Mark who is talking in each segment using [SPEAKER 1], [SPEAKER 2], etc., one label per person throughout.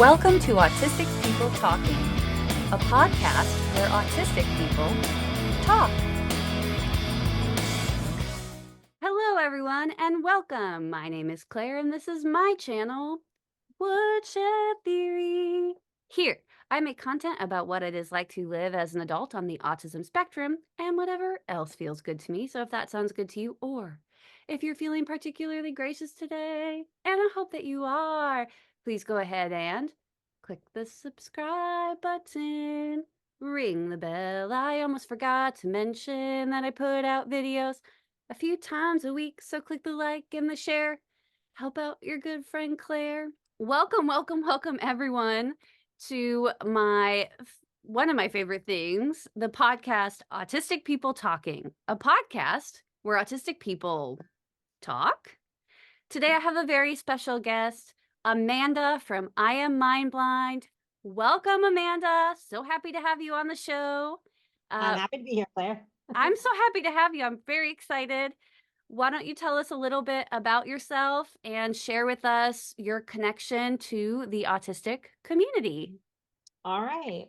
[SPEAKER 1] Welcome to Autistic People Talking, a podcast where autistic people talk. Hello, everyone, and welcome. My name is Claire, and this is my channel, Woodshed Theory. Here, I make content about what it is like to live as an adult on the autism spectrum and whatever else feels good to me. So if that sounds good to you, or if you're feeling particularly gracious today, and I hope that you are, please go ahead and click the subscribe button, ring the bell. I almost forgot to mention that I put out videos a few times a week, so click the like and the share. Help out your good friend Claire. Welcome, welcome, welcome everyone to one of my favorite things, the podcast Autistic People Talking, a podcast where autistic people talk. Today I have a very special guest, Amanda from I Am Mind Blind. Welcome, Amanda. So happy to have you on the show.
[SPEAKER 2] I'm happy to be here, Claire.
[SPEAKER 1] I'm so happy to have you. I'm very excited. Why don't you tell us a little bit about yourself and share with us your connection to the autistic community?
[SPEAKER 2] All right.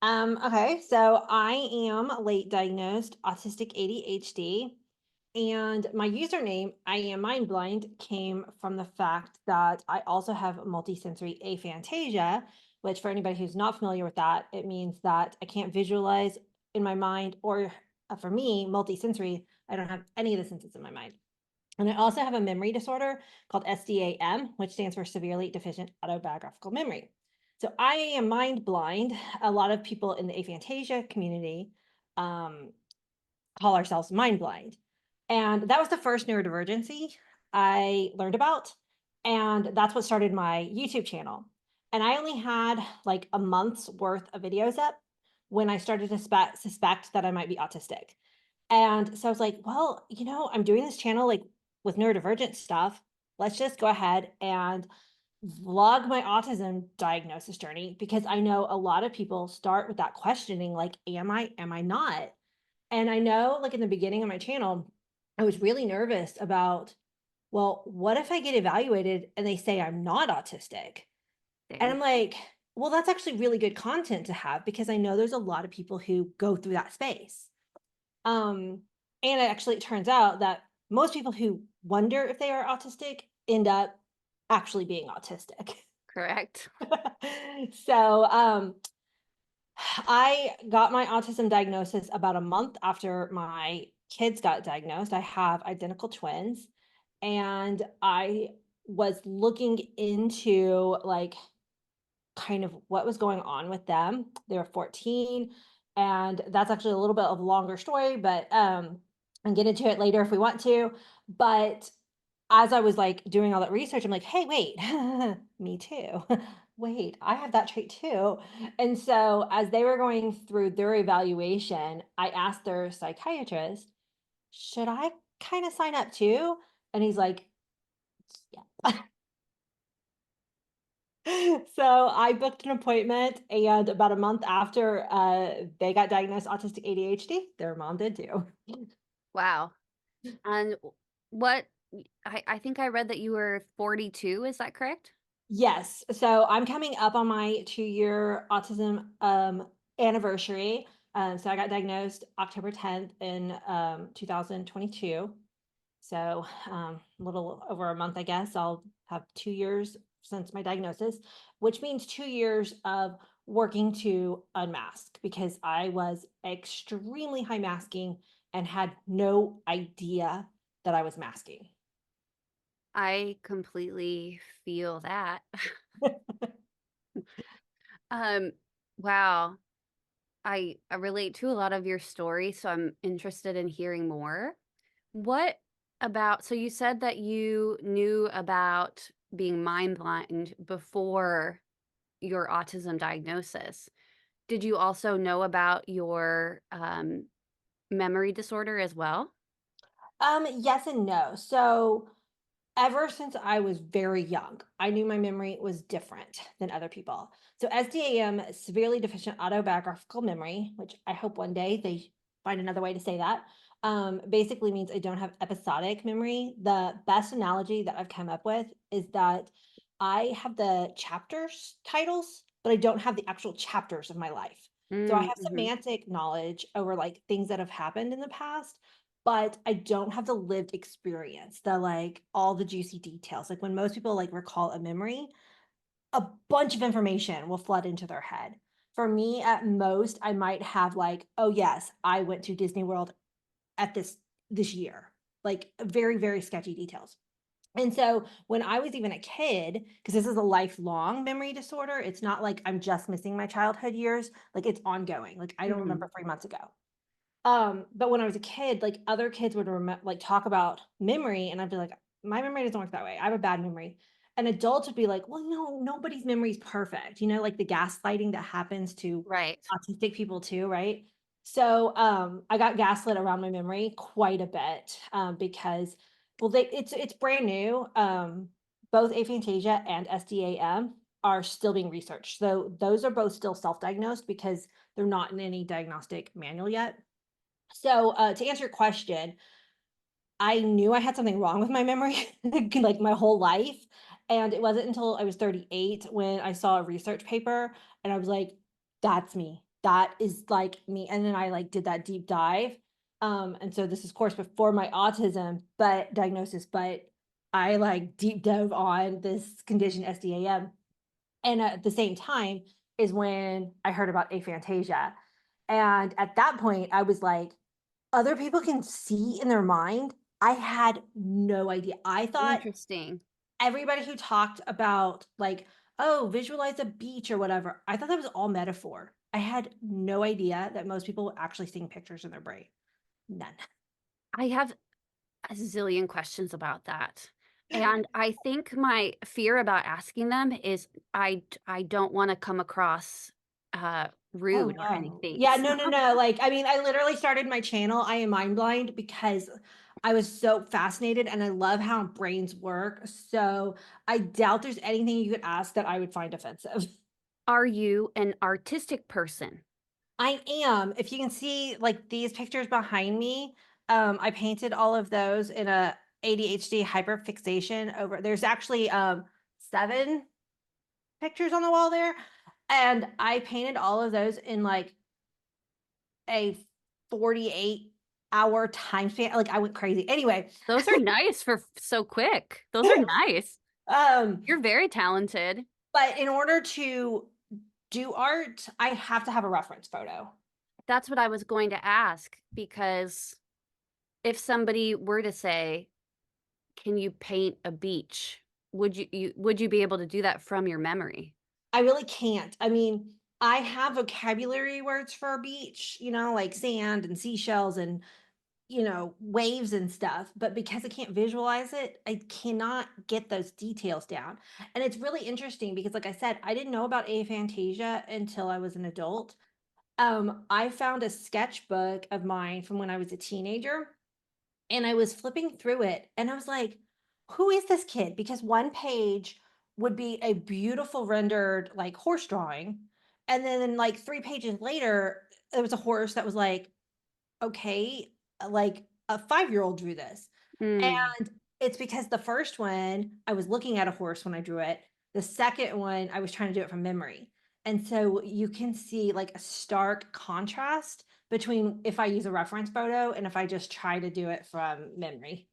[SPEAKER 2] Okay, so I am late diagnosed autistic ADHD, and my username, I Am Mind Blind, came from the fact that I also have multisensory aphantasia, which for anybody who's not familiar with that, it means that I can't visualize in my mind, or for me, multisensory, I don't have any of the senses in my mind. And I also have a memory disorder called SDAM, which stands for Severely Deficient Autobiographical Memory. So I am mind blind. A lot of people in the aphantasia community call ourselves mind blind. And that was the first neurodivergency I learned about. And that's what started my YouTube channel. And I only had like a month's worth of videos up when I started to suspect that I might be autistic. And so I was like, well, I'm doing this channel like with neurodivergent stuff. Let's just go ahead and vlog my autism diagnosis journey, because I know a lot of people start with that questioning, like, am I not? And I know, like, in the beginning of my channel, I was really nervous about, well, what if I get evaluated and they say I'm not autistic? And I'm like, well, that's actually really good content to have, because I know there's a lot of people who go through that space. And it turns out that most people who wonder if they are autistic end up actually being autistic.
[SPEAKER 1] Correct.
[SPEAKER 2] So I got my autism diagnosis about a month after my kids got diagnosed. I have identical twins, and I was looking into like kind of what was going on with them. They were 14, and that's actually a little bit of a longer story, but and get into it later if we want to. But as I was like doing all that research, I'm like, hey, wait, me too. Wait, I have that trait too. And so as they were going through their evaluation, I asked their psychiatrist, should I kind of sign up too? And he's like, yeah. So I booked an appointment, and about a month after they got diagnosed autistic ADHD, their mom did too.
[SPEAKER 1] Wow. And I think I read that you were 42. Is that correct?
[SPEAKER 2] Yes. So I'm coming up on my 2-year autism anniversary. So I got diagnosed October 10th in 2022. So a little over a month, I guess. I'll have 2 years since my diagnosis, which means 2 years of working to unmask, because I was extremely high masking and had no idea that I was masking.
[SPEAKER 1] I completely feel that. Wow. I relate to a lot of your story, so I'm interested in hearing more. So you said that you knew about being mind blind before your autism diagnosis. Did you also know about your memory disorder as well?
[SPEAKER 2] Yes and no. So ever since I was very young, I knew my memory was different than other people. So SDAM, severely deficient autobiographical memory, which I hope one day they find another way to say that, basically means I don't have episodic memory. The best analogy that I've come up with is that I have the chapters titles, but I don't have the actual chapters of my life. So I
[SPEAKER 1] Mm,
[SPEAKER 2] have
[SPEAKER 1] mhm.
[SPEAKER 2] semantic knowledge over like things that have happened in the past, but I don't have the lived experience, the like all the juicy details. Like when most people like recall a memory, a bunch of information will flood into their head. For me, at most, I might have like, oh yes, I went to Disney World at this year. Like very, very sketchy details. And so when I was even a kid, because this is a lifelong memory disorder, it's not like I'm just missing my childhood years, like it's ongoing. Like I don't
[SPEAKER 1] Mhm.
[SPEAKER 2] remember 3 months ago. But when I was a kid, like other kids would like talk about memory, and I'd be like, my memory doesn't work that way. I have a bad memory. And adults would be like, well, no, nobody's memory is perfect. Like the gaslighting that happens to
[SPEAKER 1] Right.
[SPEAKER 2] autistic people too, right? So I got gaslit around my memory quite a bit because well it's brand new. Both aphantasia and SDAM are still being researched. So those are both still self-diagnosed because they're not in any diagnostic manual yet. So, to answer your question, I knew I had something wrong with my memory, like, my whole life, and it wasn't until I was 38 when I saw a research paper, and I was like, "That's me. That is, like, me," and then I, like, did that deep dive, and so this is, of course, before my autism, but diagnosis, but I, like, deep dove on this condition, SDAM, and at the same time is when I heard about aphantasia, and at that point, I was like, other people can see in their mind. I had no idea. I thought
[SPEAKER 1] Interesting.
[SPEAKER 2] everybody who talked about like, "Oh, visualize a beach or whatever." I thought that was all metaphor. I had no idea that most people were actually seeing pictures in their brain. None.
[SPEAKER 1] I have a zillion questions about that. And I think my fear about asking them is I don't wanna come across,
[SPEAKER 2] Oh,
[SPEAKER 1] rude or
[SPEAKER 2] no.
[SPEAKER 1] anything.
[SPEAKER 2] Yeah, no, no, no, like, I mean, I literally started my channel, I Am Mind Blind, because I was so fascinated and I love how brains work, so I doubt there's anything you could ask that I would find offensive.
[SPEAKER 1] Are you an artistic person?
[SPEAKER 2] I am. If you can see like these pictures behind me, I painted all of those in a ADHD hyperfixation over there's actually 7 pictures on the wall there. And I painted all of those in like a 48-hour time span. Like I went crazy. Anyway,
[SPEAKER 1] Those are nice for so quick. Those are nice.
[SPEAKER 2] um,
[SPEAKER 1] You're very talented.
[SPEAKER 2] but in order to do art, I have to have a reference photo.
[SPEAKER 1] That's what I was going to ask because if somebody were to say, "Can you paint a beach?" Would you be able to do that from your memory?
[SPEAKER 2] I really can't. I mean, I have vocabulary words for a beach, like sand and seashells and, waves and stuff. But because I can't visualize it, I cannot get those details down. And it's really interesting because, like I said, I didn't know about aphantasia until I was an adult. I found a sketchbook of mine from when I was a teenager and I was flipping through it and I was like, who is this kid? Because one page would be a beautiful rendered like horse drawing. And then like 3 pages later, there was a horse that was like, okay, like a 5-year-old drew this.
[SPEAKER 1] Mm.
[SPEAKER 2] And it's because the first one, I was looking at a horse when I drew it. The second one, I was trying to do it from memory. And so you can see like a stark contrast between if I use a reference photo and if I just try to do it from memory.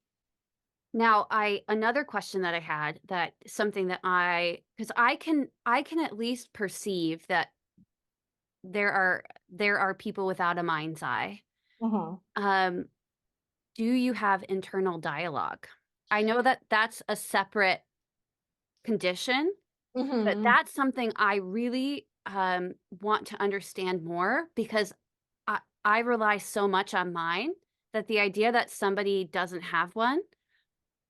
[SPEAKER 1] Now, I another question that I had that something that because I can at least perceive that there are people without a mind's eye.
[SPEAKER 2] Mhm.
[SPEAKER 1] Um, do you have internal dialogue? I know that that's a separate condition, but
[SPEAKER 2] Mhm.
[SPEAKER 1] that's something I really, want to understand more because I rely so much on mine that the idea that somebody doesn't have one,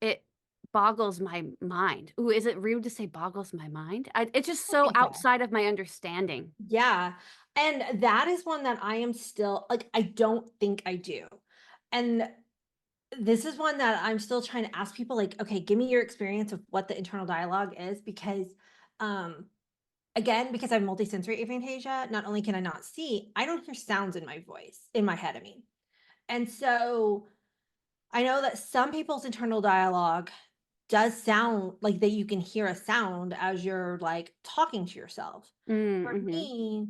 [SPEAKER 1] it boggles my mind. Ooh, is it rude to say boggles my mind? It's just
[SPEAKER 2] I
[SPEAKER 1] so
[SPEAKER 2] think so.
[SPEAKER 1] outside of my understanding.
[SPEAKER 2] Yeah. And that is one that I am still like, I don't think I do. And this is one that I'm still trying to ask people like, okay, give me your experience of what the internal dialogue is because um again, because I have multisensory aphantasia, not only can I not see, I don't hear sounds in my voice, in my head, I mean. And so I know that some people's internal dialogue does sound like that you can hear a sound as you're, like, talking to yourself.
[SPEAKER 1] Mm,
[SPEAKER 2] For
[SPEAKER 1] mhm.
[SPEAKER 2] me,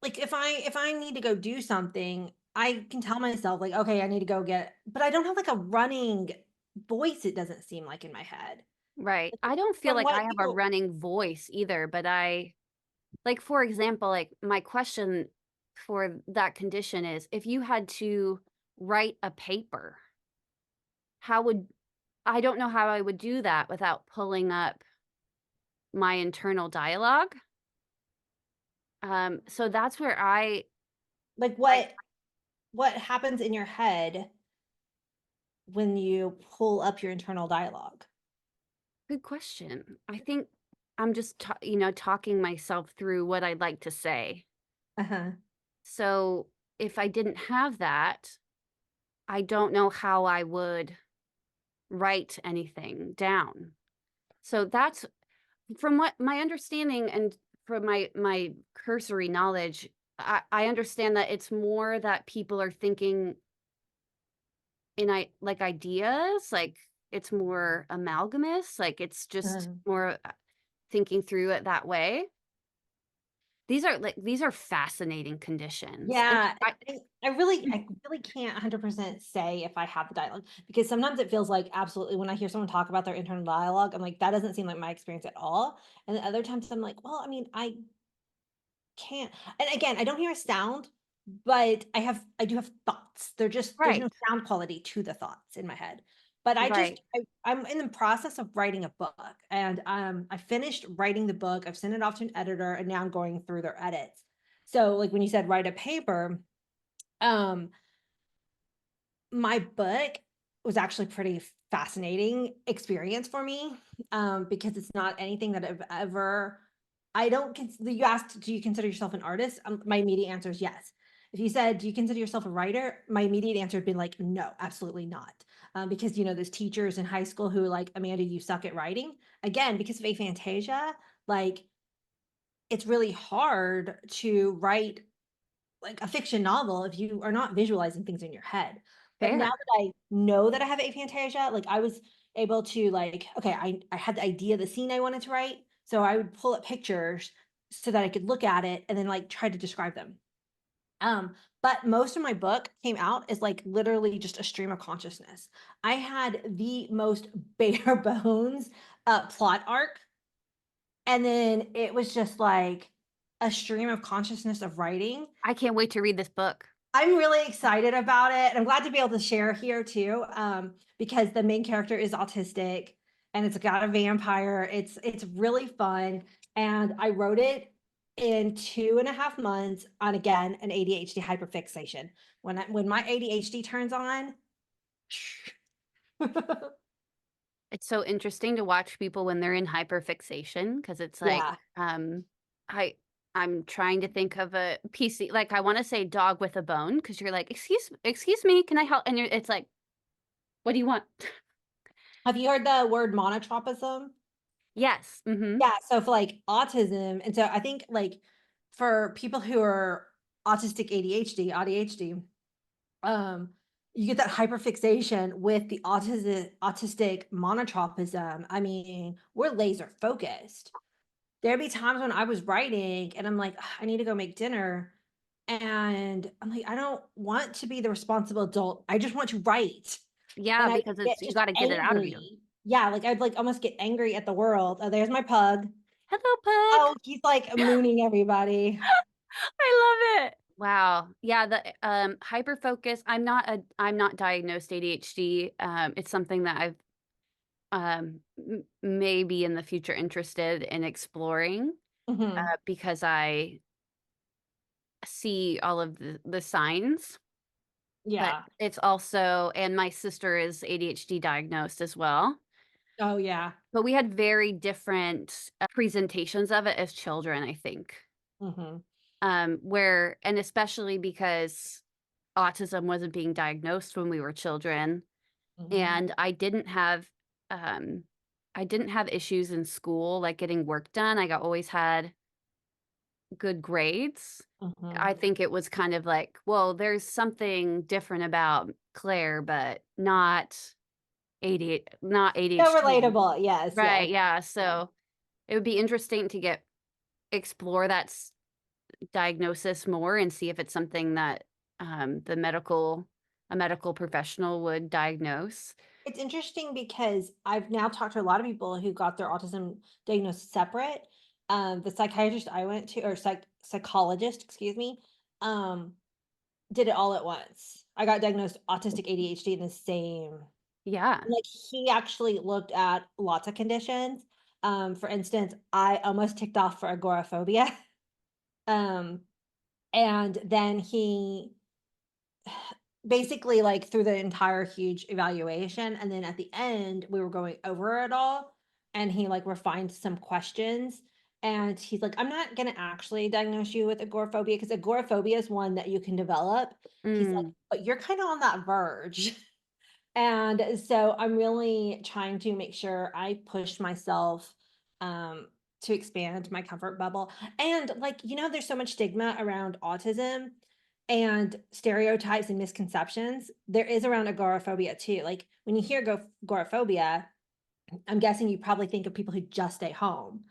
[SPEAKER 2] like, if I need to go do something, I can tell myself, like, "Okay, I need to go get," but I don't have, like, a running voice, it doesn't seem like in my head.
[SPEAKER 1] Right.
[SPEAKER 2] Like,
[SPEAKER 1] I don't feel
[SPEAKER 2] from
[SPEAKER 1] like
[SPEAKER 2] what
[SPEAKER 1] I have a
[SPEAKER 2] you
[SPEAKER 1] running voice either, but like, for example, like, my question for that condition is, if you had to write a paper, how would I don't know how I would do that without pulling up my internal dialogue. So that's where
[SPEAKER 2] like,
[SPEAKER 1] I
[SPEAKER 2] what happens in your head when you pull up your internal dialogue?
[SPEAKER 1] good question. I think I'm just talking myself through what I'd like to say.
[SPEAKER 2] Uh-huh.
[SPEAKER 1] So if I didn't have that, I don't know how I would write anything down. So that's from what my understanding and from my cursory knowledge, I understand that it's more that people are thinking in like ideas, like it's more amalgamous, like it's just
[SPEAKER 2] Uh-huh.
[SPEAKER 1] more thinking through it that way. These are fascinating conditions. And
[SPEAKER 2] Yeah,
[SPEAKER 1] I
[SPEAKER 2] I really can't 100% say if I have the dialogue, because sometimes it feels like absolutely when I hear someone talk about their internal dialogue, I'm like, "That doesn't seem like my experience at all." And then other times I'm like, "Well, I mean, I can't," and again, I don't hear a sound, but I do have thoughts. There's no
[SPEAKER 1] right,
[SPEAKER 2] sound quality to the thoughts in my head. But
[SPEAKER 1] right.
[SPEAKER 2] I'm in the process of writing a book, and, I finished writing the book, I've sent it off to an editor, and now I'm going through their edits. So, like, when you said write a paper, um, my book was actually pretty fascinating experience for me, because it's not anything that I've ever I don't consider. You asked, "Do you consider yourself an artist?" My immediate answer is yes. If you said, "Do you consider yourself a writer?" My immediate answer had been like, "No, absolutely not." Because, those teachers in high school who are like, "Amanda, you suck at writing." Again, because of aphantasia, like, it's really hard to write like a fiction novel if you are not visualizing things in your head. But now
[SPEAKER 1] Fair.
[SPEAKER 2] that I know that I have aphantasia, like I was able to like, okay, I had the idea of the scene I wanted to write. So I would pull up pictures so that I could look at it and then like try to describe them. But most of my book came out as like literally just a stream of consciousness. I had the most bare bones plot arc, and then it was just like a stream of consciousness of writing.
[SPEAKER 1] I can't wait to read this book.
[SPEAKER 2] I'm really excited about it, and I'm glad to be able to share here too, because the main character is autistic, and it's got a vampire. It's really fun, and I wrote it in 2.5 months on, again, an ADHD hyperfixation. When my ADHD turns on,
[SPEAKER 1] It's so interesting to watch people when they're in hyperfixation because it's like,
[SPEAKER 2] yeah.
[SPEAKER 1] I I'm trying to think of a PC, like, I wanna say dog with a bone because 'cause you're like, excuse me, can I help?" And it's like, "What do you want?"
[SPEAKER 2] Have you heard the word monotropism?
[SPEAKER 1] Yes, mhm.
[SPEAKER 2] Yeah, so for, like, autism, and so I think, like, for people who are autistic ADHD, um, you get that hyperfixation with the autistic monotropism. I mean, we're laser focused. There'd be times when I was writing and I'm like, "Ugh, I need to go make dinner." And I'm like, I don't want to be the responsible adult. I just want to write.
[SPEAKER 1] Yeah,
[SPEAKER 2] And I
[SPEAKER 1] because
[SPEAKER 2] get
[SPEAKER 1] it's you
[SPEAKER 2] just
[SPEAKER 1] gotta get it out of you.
[SPEAKER 2] angry. Yeah, like I'd like almost get angry at the world. Oh, there's my pug.
[SPEAKER 1] "Hello, pug."
[SPEAKER 2] Oh, he's like mooning everybody.
[SPEAKER 1] I love it. Wow. Yeah, the, hyper focus, I'm not diagnosed ADHD, it's something that I've, maybe in the future interested in exploring,
[SPEAKER 2] Mhm.
[SPEAKER 1] because I see all of the signs, but
[SPEAKER 2] Yeah.
[SPEAKER 1] it's also and my sister is ADHD diagnosed as well,
[SPEAKER 2] Oh, yeah.
[SPEAKER 1] but we had very different, presentations of it as children, I think,
[SPEAKER 2] Mhm.
[SPEAKER 1] where and especially because autism wasn't being diagnosed when we were children,
[SPEAKER 2] Mhm.
[SPEAKER 1] and um, I didn't have issues in school, like getting work done. Always had good grades. I
[SPEAKER 2] Mhm.
[SPEAKER 1] think it was kind of like, well, there's something different about Claire, but not not
[SPEAKER 2] So
[SPEAKER 1] ADHD.
[SPEAKER 2] relatable. Yes,
[SPEAKER 1] Right,
[SPEAKER 2] yes.
[SPEAKER 1] yeah,
[SPEAKER 2] Yeah.
[SPEAKER 1] so it would be interesting to explore that diagnosis more and see if it's something that a medical professional would diagnose.
[SPEAKER 2] It's interesting because I've now talked to a lot of people who got their autism diagnosed separate. The psychiatrist I went to, or psychologist, excuse me, um, did it all at once. I got diagnosed autistic ADHD in the same.
[SPEAKER 1] Yeah.
[SPEAKER 2] Like, he actually looked at lots of conditions. For instance, I almost ticked off for agoraphobia. Um, and then he basically, like, through the entire huge evaluation, and then at the end, we were going over it all, and he, like, refined some questions, and he's like, "I'm not gonna actually diagnose you with agoraphobia because agoraphobia is one that you can develop." He's like,
[SPEAKER 1] Mm.
[SPEAKER 2] "But you're kinda on that verge." And so I'm really trying to make sure I push myself um, to expand my comfort bubble. And like, there's so much stigma around autism and stereotypes and misconceptions. There is around agoraphobia too. Like when you hear agoraphobia, I'm guessing you probably think of people who just stay home.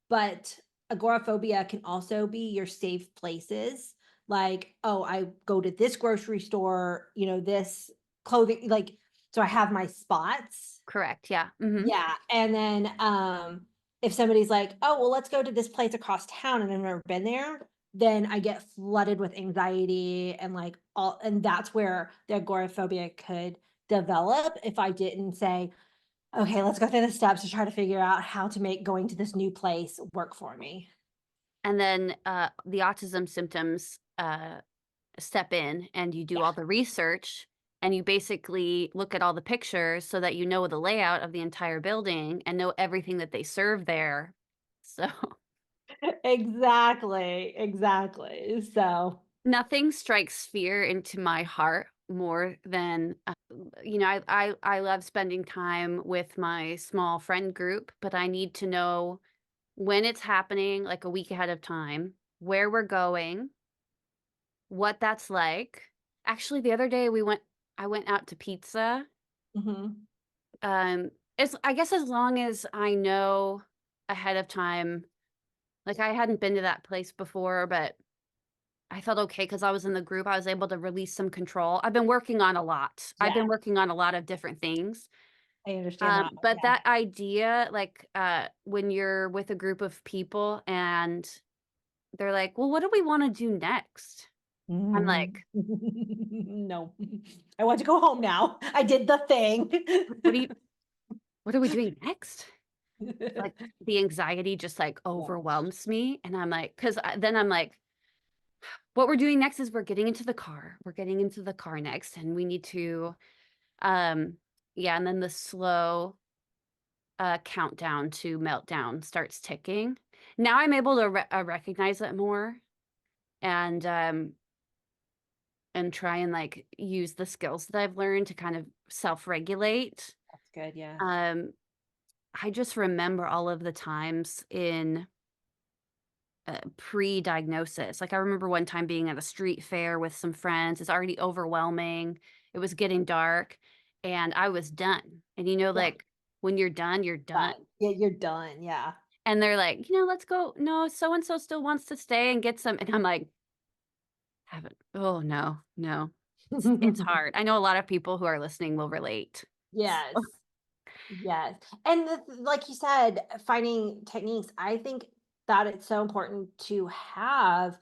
[SPEAKER 2] But agoraphobia can also be your safe places. Like, oh, I go to this grocery store, this clothing, like, so I have my spots.
[SPEAKER 1] Correct, yeah, mhm.
[SPEAKER 2] Yeah. And then if somebody's like, oh, well, let's go to this place across town and I've never been there, then I get flooded with anxiety and like all, and that's where the agoraphobia could develop if I didn't say, okay, let's go through the steps to try to figure out how to make going to this new place work for me.
[SPEAKER 1] And then, the autism symptoms, step in, and you do
[SPEAKER 2] Yeah,
[SPEAKER 1] all the research, and you basically look at all the pictures so that you know the layout of the entire building and know everything that they serve there. So,
[SPEAKER 2] exactly, exactly. So,
[SPEAKER 1] nothing strikes fear into my heart more than, I love spending time with my small friend group, but I need to know when it's happening, like, a week ahead of time, where we're going, what that's like. Actually, the other day I went out to pizza.
[SPEAKER 2] mhm,
[SPEAKER 1] Um, I guess as long as I know ahead of time, like, I hadn't been to that place before, but I felt okay because I was in the group, I was able to release some control. I've been working on a lot. I've
[SPEAKER 2] yeah,
[SPEAKER 1] been working on a lot of different things.
[SPEAKER 2] I understand that.
[SPEAKER 1] But
[SPEAKER 2] Yeah.
[SPEAKER 1] that idea, like, when you're with a group of people and they're like, "Well, what do we wanna do next?" I'm
[SPEAKER 2] Mhm.
[SPEAKER 1] like,
[SPEAKER 2] No, I want to go home now. I did the thing.
[SPEAKER 1] What do you what are we doing next?" Like, the anxiety just, like,
[SPEAKER 2] Yeah.
[SPEAKER 1] overwhelms me, and I'm like, then I'm like, "What we're doing next is we're getting into the car. We're getting into the car next, and we need to" um, yeah, and then the slow, countdown to meltdown starts ticking. Now I'm able to recognize it more and, try and, like, use the skills that I've learned to kind of self-regulate.
[SPEAKER 2] That's good, yeah.
[SPEAKER 1] Um, I just remember all of the times in pre-diagnosis. Like, I remember one time being at a street fair with some friends. It's already overwhelming. It was getting dark, and I was done. And,
[SPEAKER 2] Yeah,
[SPEAKER 1] like, when you're done, you're done.
[SPEAKER 2] done. Yeah, you're done, yeah.
[SPEAKER 1] And they're like, "Let's go. No, so and so still wants to stay and get some." And I'm like, "Haven't. Oh no, no." It's hard. I know a lot of people who are listening will relate.
[SPEAKER 2] Yes. Yes, and like you said, finding techniques, I think that it's so important to have,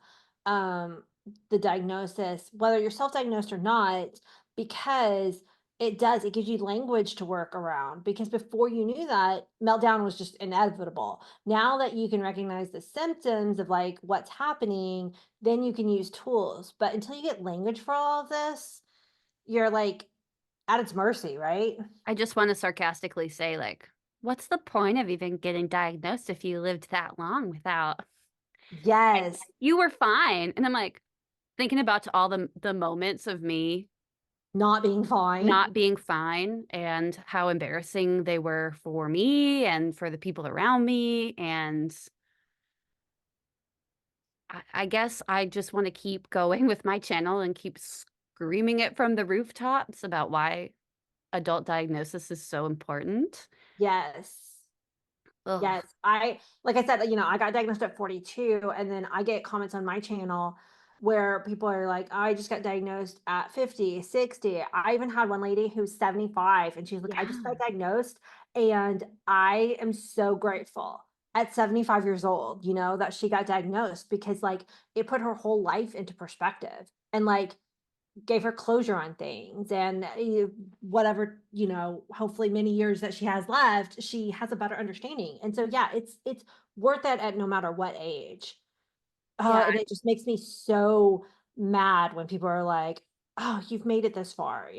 [SPEAKER 2] um, the diagnosis, whether you're self-diagnosed or not, because it gives you language to work around, because before you knew that, meltdown was just inevitable. Now that you can recognize the symptoms of, like, what's happening, then you can use tools, but until you get language for all of this, you're, like, at its mercy, right?
[SPEAKER 1] I just wanna sarcastically say, like, "What's the point of even getting diagnosed if you lived that long without"
[SPEAKER 2] Yes.
[SPEAKER 1] "You were fine." And I'm like, thinking about to all the moments of me
[SPEAKER 2] Not being fine.
[SPEAKER 1] not being fine and how embarrassing they were for me and for the people around me, and I guess I just wanna keep going with my channel and keep screaming it from the rooftops about why adult diagnosis is so important.
[SPEAKER 2] Yes.
[SPEAKER 1] Ugh,
[SPEAKER 2] Yes, I like I said, I got diagnosed at 42, and then I get comments on my channel where people are like, "I just got diagnosed at 50, 60." I even had one lady who's 75, and she's like, "I just
[SPEAKER 1] yeah.
[SPEAKER 2] got diagnosed, and I am so grateful at 75 years old, that she got diagnosed because, like, it put her whole life into perspective and, like, gave her closure on things and whatever, hopefully many years that she has left, she has a better understanding. And so yeah, it's worth it at no matter what age.
[SPEAKER 1] Yeah,
[SPEAKER 2] And it just makes me so mad when people are like, "Oh, you've made it this far."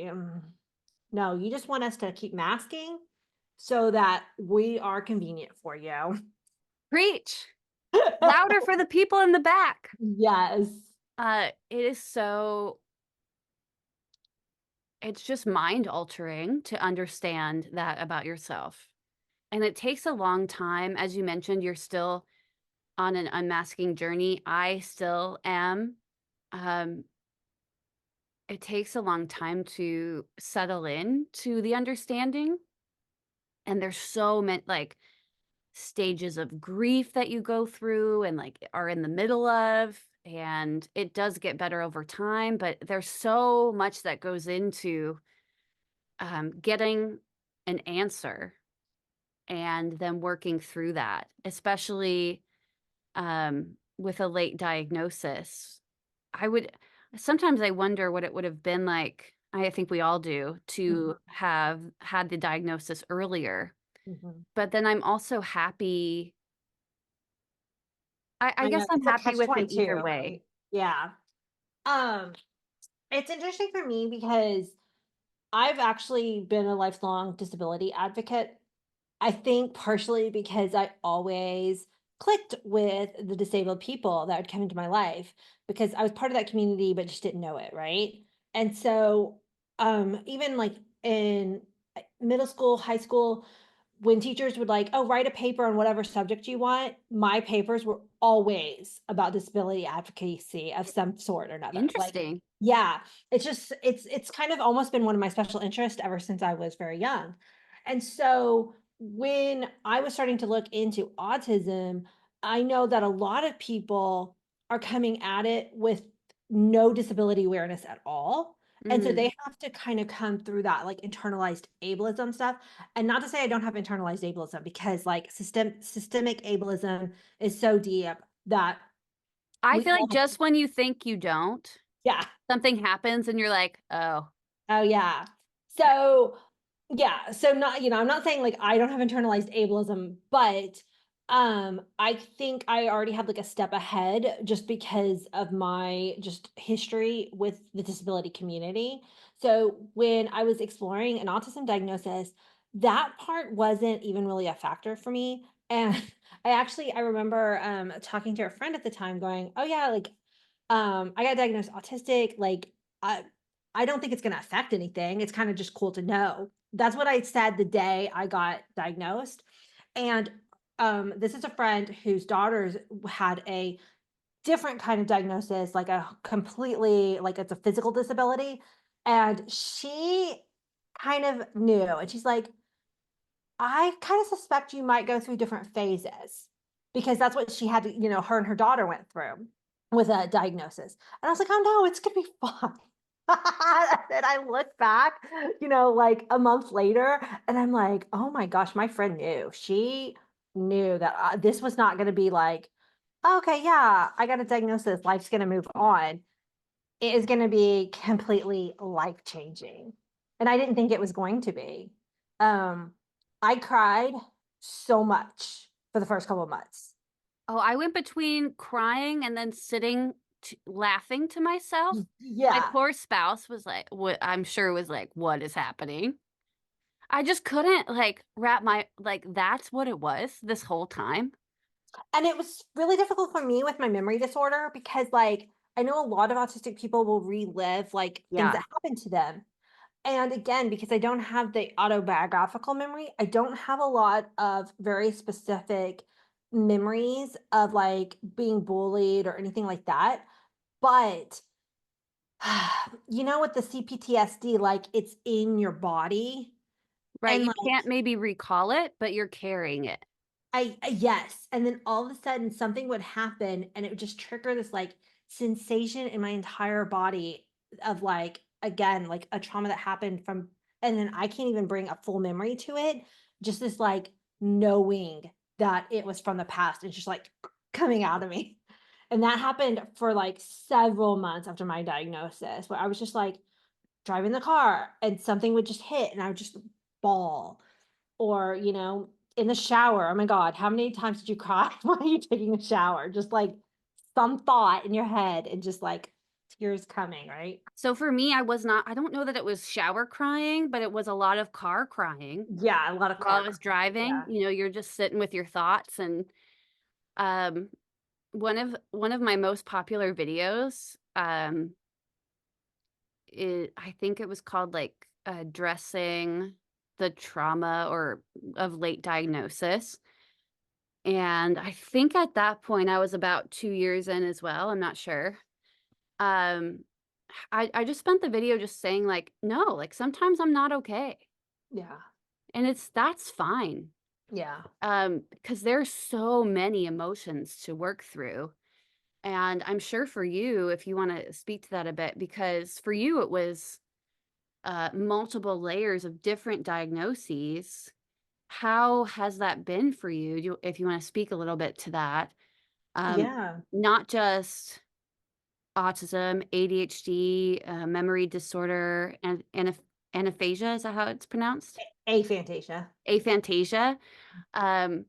[SPEAKER 2] No, you just want us to keep masking so that we are convenient for you.
[SPEAKER 1] preach. Louder for the people in the back.
[SPEAKER 2] Yes.
[SPEAKER 1] It is so it's just mind altering to understand that about yourself. And it takes a long time. As you mentioned, you're still on an unmasking journey. I still am. Um, it takes a long time to settle in to the understanding. And there's so many like stages of grief that you go through and like are in the middle of. And it does get better over time, but there's so much that goes into getting an answer and then working through that, especially with a late diagnosis. I would sometimes I wonder what it would have been like. I think we all do
[SPEAKER 2] Mhm,
[SPEAKER 1] to have had the diagnosis earlier.
[SPEAKER 2] mhm.
[SPEAKER 1] But then I'm also happy. I
[SPEAKER 2] I
[SPEAKER 1] guess
[SPEAKER 2] know
[SPEAKER 1] I'm
[SPEAKER 2] it's a
[SPEAKER 1] happy
[SPEAKER 2] catch
[SPEAKER 1] with it
[SPEAKER 2] 22,
[SPEAKER 1] either way.
[SPEAKER 2] right? Yeah. Um, it's interesting for me because I've actually been a lifelong disability advocate. I think partially because I always clicked with the disabled people that would come into my life because I was part of that community but just didn't know it, right? And so even like in middle school, high school, when teachers would like, "Oh, write a paper on whatever subject you want," my papers were always about disability advocacy of some sort or another. Like,
[SPEAKER 1] Interesting.
[SPEAKER 2] yeah, it's kind of almost been one of my special interests ever since I was very young. And so when I was starting to look into autism, I know that a lot of people are coming at it with no disability awareness at all. And so
[SPEAKER 1] Mm.
[SPEAKER 2] they have to kind of come through that like internalized ableism stuff. And not to say I don't have internalized ableism because like systemic ableism is so deep that
[SPEAKER 1] I
[SPEAKER 2] we
[SPEAKER 1] feel like
[SPEAKER 2] all
[SPEAKER 1] just when you think you don't,
[SPEAKER 2] yeah.
[SPEAKER 1] something happens and you're like, oh,
[SPEAKER 2] Oh, yeah. So, yeah, so not I'm not saying, like, I don't have internalized ableism, but, I think I already have, like, a step ahead just because of my just history with the disability community. So, when I was exploring an autism diagnosis, that part wasn't even really a factor for me, and I remember, talking to a friend at the time going, "Oh, yeah, like, I got diagnosed autistic, like, I I don't think it's gonna affect anything. It's kinda just cool to know." That's what I said the day I got diagnosed, and, this is a friend whose daughters had a different kind of diagnosis, like a completely like, it's a physical disability, and she kind of knew, and she's like, "I kinda suspect you might go through different phases," because that's what she had to her and her daughter went through with a diagnosis, and I was like, "Oh, no, it's gonna be fine." And I look back, like, a month later, and I'm like, "Oh my gosh," my friend knew. She knew that, this was not gonna be like, "Okay, yeah, I got a diagnosis, life's gonna move on." It is gonna be completely life-changing, and I didn't think it was going to be. Um, I cried so much for the first couple of months.
[SPEAKER 1] oh, I went between crying and then sitting laughing to myself. My
[SPEAKER 2] Yeah,
[SPEAKER 1] poor spouse was like, what I'm sure was like, what is happening? I just couldn't like wrap my like that's what it was this whole time.
[SPEAKER 2] and it was really difficult for me with my memory disorder because, like, I know a lot of autistic people will relive, like, things
[SPEAKER 1] Yeah.
[SPEAKER 2] that happened to them, and again, because I don't have the autobiographical memory, I don't have a lot of very specific memories of, like, being bullied or anything like that, but With the CPTSD, like, it's in your body,
[SPEAKER 1] Right,
[SPEAKER 2] and,
[SPEAKER 1] you
[SPEAKER 2] like,
[SPEAKER 1] can't maybe recall it, but you're carrying it.
[SPEAKER 2] yes, and then all of a sudden, something would happen, and it would just trigger this, like, sensation in my entire body of, like, again, like, a trauma that happened from and then I can't even bring a full memory to it, just this, like, knowing that it was from the past, it's just, like, coming out of me, and that happened for, like, several months after my diagnosis, where I was just, like, driving the car, and something would just hit, and I would just bawl. Or, in the shower, oh my god, how many times did you cry while you're taking a shower? Just, like, some thought in your head and just, like, tears coming, right?
[SPEAKER 1] So for me, I don't know that it was shower crying, but it was a lot of car crying
[SPEAKER 2] Yeah, a lot of
[SPEAKER 1] while I
[SPEAKER 2] car
[SPEAKER 1] was
[SPEAKER 2] crying,
[SPEAKER 1] driving.
[SPEAKER 2] yeah.
[SPEAKER 1] You're just sitting with your thoughts and, um, one of my most popular videos, I think it was called, like, addressing the trauma or of late diagnosis, and I think at that point, I was about 2 years in as well, I'm not sure. Um, I just spent the video just saying, like, "No, like, sometimes I'm not okay,
[SPEAKER 2] Yeah,
[SPEAKER 1] and that's fine."
[SPEAKER 2] yeah,
[SPEAKER 1] Because there's so many emotions to work through, and I'm sure for you, if you wanna speak to that a bit, because for you, it was, multiple layers of different diagnoses. How has that been for you? If you wanna speak a little bit to that, um,
[SPEAKER 2] yeah.
[SPEAKER 1] not just autism, ADHD, memory disorder, and anaphasia, is that how it's pronounced?
[SPEAKER 2] Aphantasia.
[SPEAKER 1] Aphantasia. Um,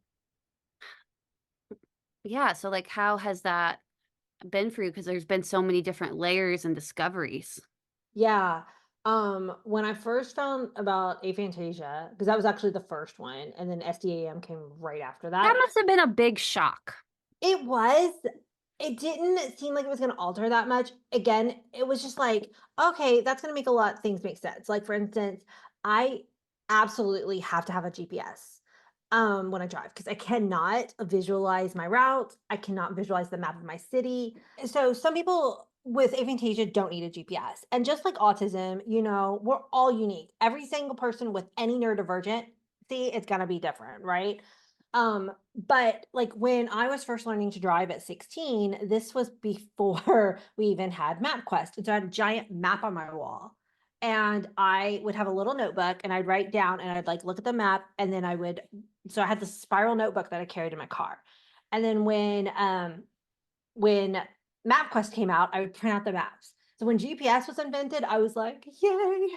[SPEAKER 1] yeah, so, like, how has that been for you? Because there's been so many different layers and discoveries.
[SPEAKER 2] Yeah, when I first found about aphantasia, because that was actually the first one, and then SDAM came right after
[SPEAKER 1] That
[SPEAKER 2] that.
[SPEAKER 1] must have been a big shock.
[SPEAKER 2] It was. It didn't seem like it was gonna alter that much. Again, it was just like, "Okay, that's gonna make a lot of things make sense." Like, for instance, I absolutely have to have a GPS, when I drive because I cannot visualize my route, I cannot visualize the map of my city. So, some people with aphantasia don't need a GPS, and just like autism, we're all unique. Every single person with any neurodivergent, see, it's gonna be different, right? But like when I was first learning to drive at 16, this was before we even had MapQuest. And so I had a giant map on my wall. And I would have a little notebook and I'd write down and I'd like look at the map and then so I had this spiral notebook that I carried in my car. And then when MapQuest came out, I would print out the maps. So when GPS was invented, I was like, yay.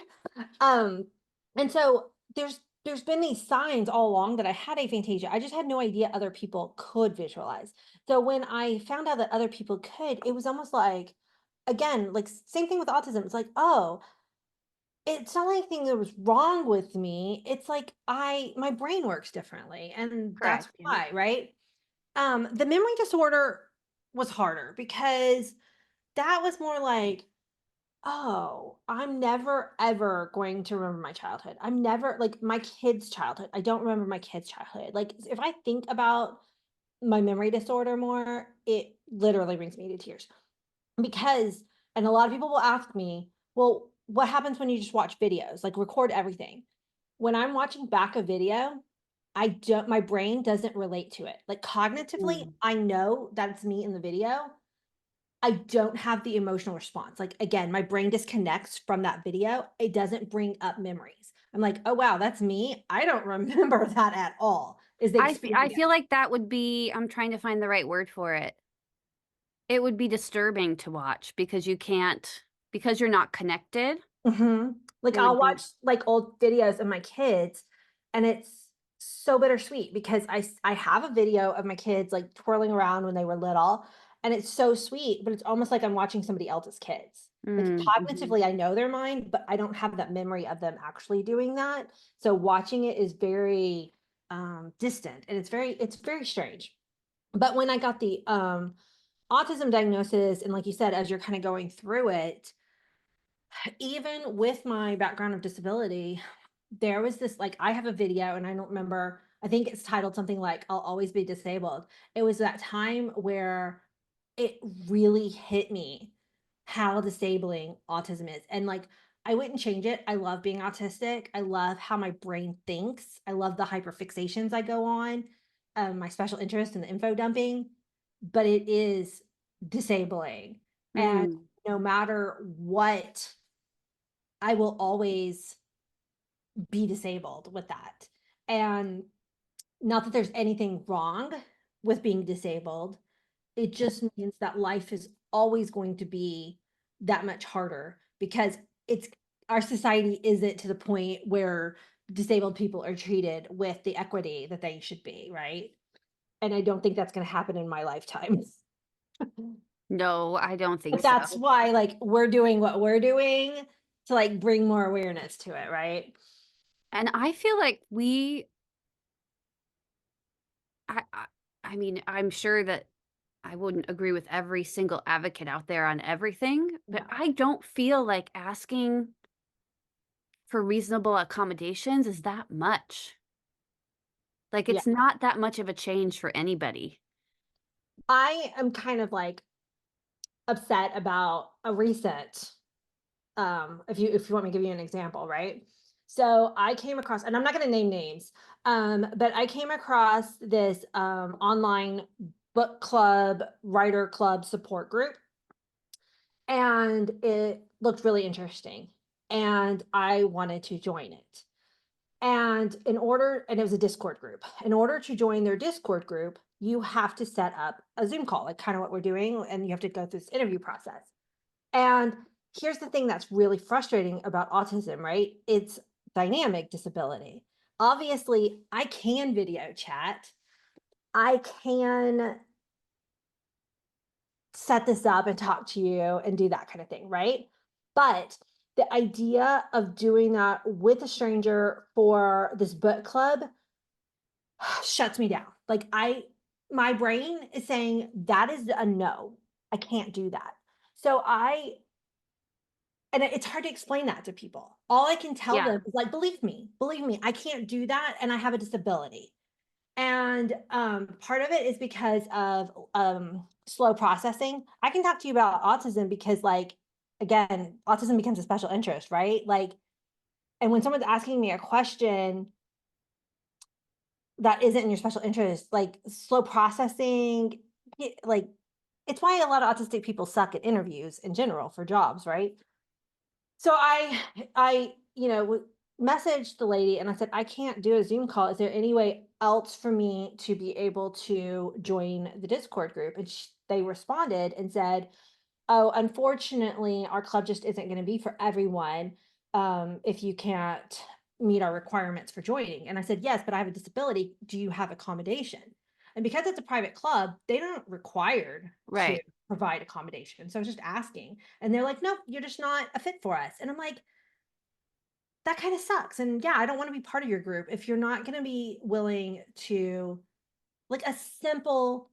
[SPEAKER 2] Um, and so there's been these signs all along that I had aphantasia. I just had no idea other people could visualize. So when I found out that other people could, it was almost like, again, like same thing with autism. It's like, oh, it's not anything that was wrong with me. It's like my brain works differently, and that's
[SPEAKER 1] Correct, yeah.
[SPEAKER 2] why, right? The memory disorder was harder because that was more like, oh, I'm never ever going to remember my childhood. I'm never like my kid's childhood. I don't remember my kid's childhood. Like if I think about my memory disorder more, it literally brings me to tears because, and a lot of people will ask me, well, what happens when you just watch videos, like record everything? When I'm watching back a video, my brain doesn't relate to it. Like cognitively,
[SPEAKER 1] Mm.
[SPEAKER 2] I know that it's me in the video, I don't have the emotional response. Like, again, my brain disconnects from that video. It doesn't bring up memories. I'm like, "Oh, wow, that's me. I don't remember that at all," is the
[SPEAKER 1] I
[SPEAKER 2] experience.
[SPEAKER 1] feel like that would be, I'm trying to find the right word for it. It would be disturbing to watch because you're not connected,
[SPEAKER 2] Mhm. Like,
[SPEAKER 1] it
[SPEAKER 2] I'll
[SPEAKER 1] would
[SPEAKER 2] watch,
[SPEAKER 1] be
[SPEAKER 2] like, old videos of my kids, and it's so bittersweet because I have a video of my kids, like, twirling around when they were little, and it's so sweet, but it's almost like I'm watching somebody else's kids. Like,
[SPEAKER 1] mhm.
[SPEAKER 2] cognitively, I know they're mine, but I don't have that memory of them actually doing that, so watching it is very, distant, and it's very strange. But when I got the, autism diagnosis, and like you said, as you're kinda going through it, even with my background of disability, there was this like I have a video and I don't remember, I think it's titled something like I'll always be disabled. It was that time where it really hit me how disabling autism is. And like, I wouldn't change it. I love being autistic. I love how my brain thinks. I love the hyperfixations I go on, my special interest in the info dumping, but it is disabling. And
[SPEAKER 1] Mm.
[SPEAKER 2] no matter what, I will always be disabled with that. And not that there's anything wrong with being disabled, it just means that life is always going to be that much harder because it's our society isn't to the point where disabled people are treated with the equity that they should be, right? And I don't think that's going to happen in my lifetime.
[SPEAKER 1] No, I don't think
[SPEAKER 2] But that's
[SPEAKER 1] so.
[SPEAKER 2] why like we're doing what we're doing to like bring more awareness to it, right?
[SPEAKER 1] And I feel like I I I mean, I'm sure that I wouldn't agree with every single advocate out there on everything, but
[SPEAKER 2] Yeah.
[SPEAKER 1] I don't feel like asking for reasonable accommodations is that much. Like,
[SPEAKER 2] Yeah.
[SPEAKER 1] it's not that much of a change for anybody.
[SPEAKER 2] I am kind of like upset about a recent if you want me to give you an example, right? So I came across, and I'm not going to name names, but I came across this online book club, writer club support group, and it looked really interesting. And I wanted to join it. And it was a Discord group. In order to join their Discord group, you have to set up a Zoom call, like kind of what we're doing, and you have to go through this interview process. And here's the thing that's really frustrating about autism, right? It's dynamic disability. Obviously, I can video chat. I can set this up and talk to you and do that kind of thing, right? But the idea of doing that with a stranger for this book club shuts me down. Like my brain is saying that is a no. I can't do that. So it's hard to explain that to people. All I can tell
[SPEAKER 1] Yeah,
[SPEAKER 2] them is like, believe me, I can't do that and I have a disability. And part of it is because of slow processing. I can talk to you about autism because, like, again, autism becomes a special interest, right? Like, and when someone's asking me a question that isn't in your special interest, like slow processing, like, it's why a lot of autistic people suck at interviews in general for jobs, right? So messaged the lady and I said, "I can't do a Zoom call. Is there any way else for me to be able to join the Discord group?" And they responded and said, "Oh, unfortunately, our club just isn't going to be for everyone if you can't meet our requirements for joining." And I said, "Yes, but I have a disability. Do you have accommodation?" And because it's a private club, they don't required to
[SPEAKER 1] right.
[SPEAKER 2] provide accommodation. So I was just asking. And they're like, "Nope, you're just not a fit for us." And I'm like, that kind of sucks. And yeah, I don't want to be part of your group if you're not going to be willing to like a simple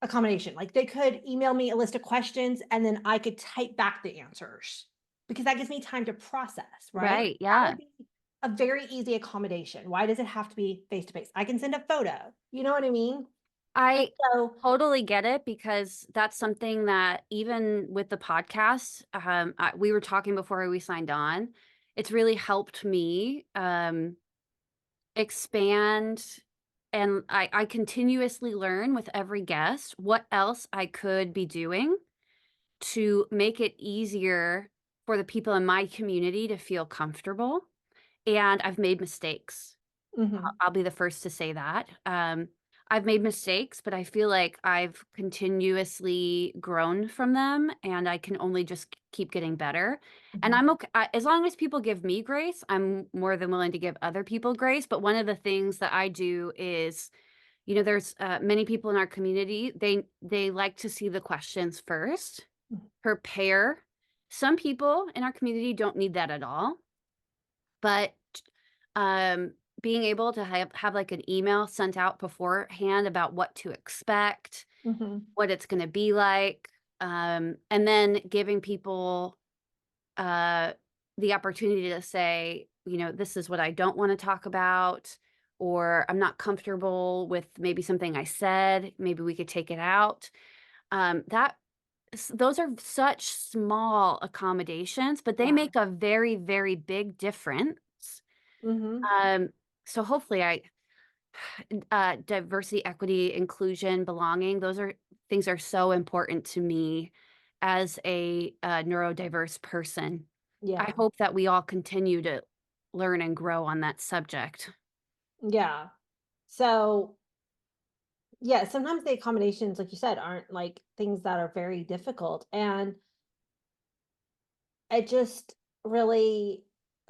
[SPEAKER 2] accommodation. Like they could email me a list of questions and then I could type back the answers because that gives me time to process, right?
[SPEAKER 1] Right,
[SPEAKER 2] That
[SPEAKER 1] yeah.
[SPEAKER 2] would be a very easy accommodation. Why does it have to be face to face? I can send a photo. You know what I mean? And
[SPEAKER 1] I
[SPEAKER 2] so,
[SPEAKER 1] totally get it because that's something that even with the podcast, we were talking before we signed on. It's really helped me expand, and I continuously learn with every guest what else I could be doing to make it easier for the people in my community to feel comfortable. And I've made mistakes.
[SPEAKER 2] mhm,
[SPEAKER 1] I'll be the first to say that. I've made mistakes, but I feel like I've continuously grown from them, and I can only just keep getting better. And
[SPEAKER 2] mhm,
[SPEAKER 1] I'm okay as long as people give me grace. I'm more than willing to give other people grace. But one of the things that I do is, there's many people in our community. They like to see the questions first,
[SPEAKER 2] mhm,
[SPEAKER 1] prepare. Some people in our community don't need that at all, but um, being able to have, like, an email sent out beforehand about what to expect,
[SPEAKER 2] mhm,
[SPEAKER 1] what it's gonna be like, and then giving people, uh, the opportunity to say, "This is what I don't wanna talk about," or, "I'm not comfortable with maybe something I said, maybe we could take it out." That those are such small accommodations, but they
[SPEAKER 2] Yeah.
[SPEAKER 1] make a very, very big difference.
[SPEAKER 2] Mhm.
[SPEAKER 1] Um, so hopefully diversity, equity, inclusion, belonging, those are things are so important to me as a neurodiverse person. I
[SPEAKER 2] Yeah.
[SPEAKER 1] hope that we all continue to learn and grow on that subject.
[SPEAKER 2] Yeah. So, yeah, sometimes the accommodations, like you said, aren't like things that are very difficult. And it just really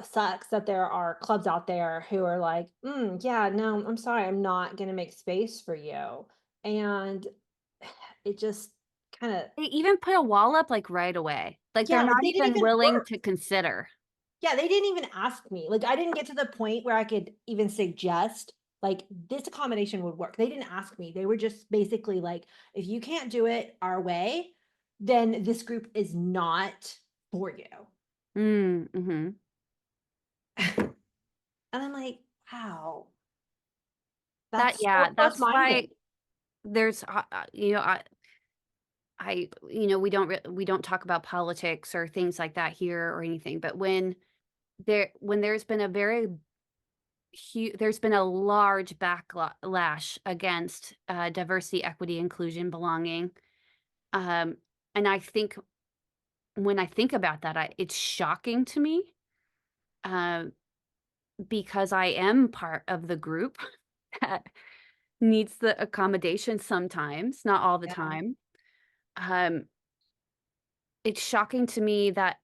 [SPEAKER 2] sucks that there are clubs out there who are like, yeah, no, I'm sorry, I'm not going to make space for you. And it just kind of,
[SPEAKER 1] They even put a wall up, like, right away. Like, they're
[SPEAKER 2] yeah, like
[SPEAKER 1] not
[SPEAKER 2] they didn't
[SPEAKER 1] even
[SPEAKER 2] even
[SPEAKER 1] willing
[SPEAKER 2] work.
[SPEAKER 1] to consider.
[SPEAKER 2] Yeah, they didn't even ask me. Like, I didn't get to the point where I could even suggest, like, this accommodation would work. They didn't ask me. They were just basically like, if you can't do it our way, then this group is not for you.
[SPEAKER 1] Mhm.
[SPEAKER 2] And I'm like, wow,
[SPEAKER 1] That
[SPEAKER 2] that's so
[SPEAKER 1] yeah,
[SPEAKER 2] close
[SPEAKER 1] that's why
[SPEAKER 2] minded.
[SPEAKER 1] there's, we don't talk about politics or things like that here or anything, but when there's been a there's been a large backlash against, diversity, equity, inclusion, belonging, um, and I think when I think about that, it's shocking to me, um, because I am part of the group that needs the accommodation sometimes, not all the
[SPEAKER 2] Yeah.
[SPEAKER 1] time. Um, it's shocking to me that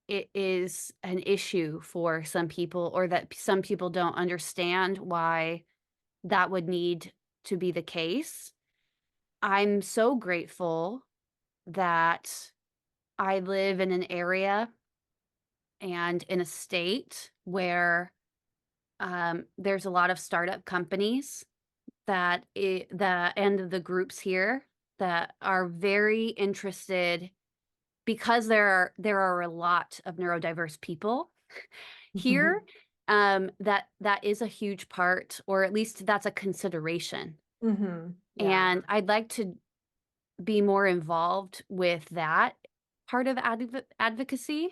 [SPEAKER 1] it is an issue for some people or that some people don't understand why that would need to be the case. I'm so grateful that I live in an area and in a state where there's a lot of startup companies the groups here that are very interested because there are a lot of neurodiverse people here, that is a huge part, or at least that's a consideration,
[SPEAKER 2] Yeah.
[SPEAKER 1] and I'd like to be more involved with that part of advocacy,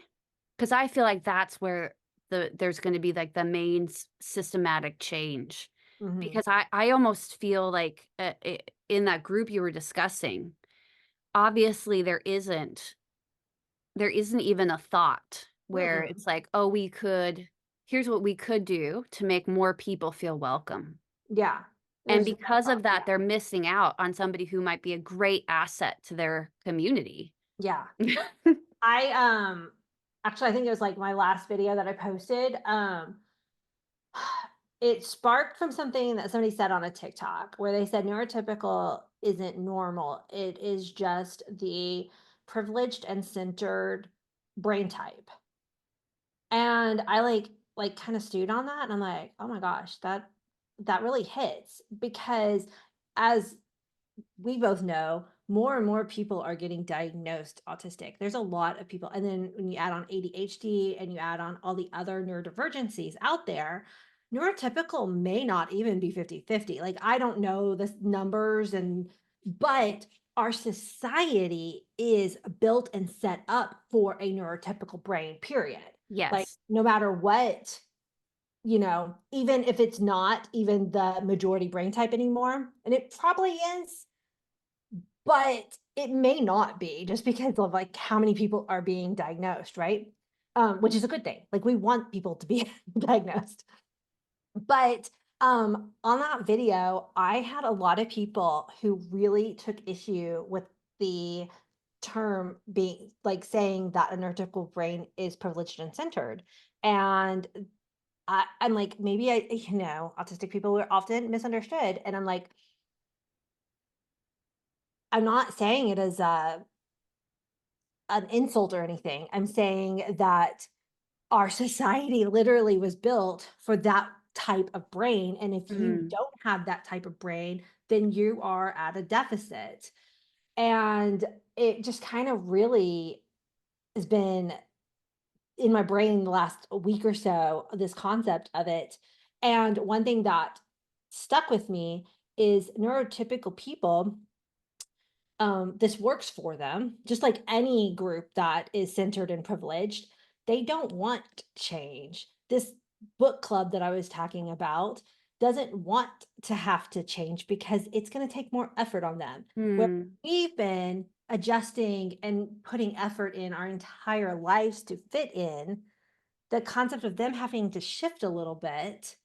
[SPEAKER 1] because I feel like that's where there's gonna be, like, the main systematic change,
[SPEAKER 2] Hmm.
[SPEAKER 1] because I almost feel like, in that group you were discussing, obviously, there isn't even a thought where
[SPEAKER 2] Mm-mm.
[SPEAKER 1] it's like, "Oh, here's what we could do to make more people feel welcome."
[SPEAKER 2] Yeah.
[SPEAKER 1] And
[SPEAKER 2] There's just no
[SPEAKER 1] because
[SPEAKER 2] thought.
[SPEAKER 1] of that, they're missing out on somebody who might be a great asset to their community.
[SPEAKER 2] Yeah. I actually I think it was like my last video that I posted. It sparked from something that somebody said on a TikTok where they said neurotypical isn't normal. It is just the privileged and centered brain type. And I like kind of stewed on that and I'm like, "Oh my gosh, that really hits." Because as we both know more and more people are getting diagnosed autistic. There's a lot of people. And then when you add on ADHD and you add on all the other neurodivergencies out there, neurotypical may not even be 50-50. Like, I don't know the numbers, but our society is built and set up for a neurotypical brain, period. Like,
[SPEAKER 1] Yes.
[SPEAKER 2] no matter what, even if it's not even the majority brain type anymore, and it probably is, but it may not be just because of, like, how many people are being diagnosed, right? Which is a good thing. Like, we want people to be diagnosed. But, on that video, I had a lot of people who really took issue with the term being like, saying that a neurotypical brain is privileged and centered. And I'm like, maybe autistic people were often misunderstood, and I'm like, I'm not saying it as a an insult or anything. I'm saying that our society literally was built for that type of brain. And if you
[SPEAKER 1] Mm.
[SPEAKER 2] don't have that type of brain, then you are at a deficit. And it just kind of really has been in my brain the last week or so, this concept of it. And one thing that stuck with me is neurotypical people this works for them, just like any group that is centered and privileged. They don't want change. This book club that I was talking about doesn't want to have to change because it's going to take more effort on them. Where
[SPEAKER 1] Hmm.
[SPEAKER 2] we've been adjusting and putting effort in our entire lives to fit in, the concept of them having to shift a little bit,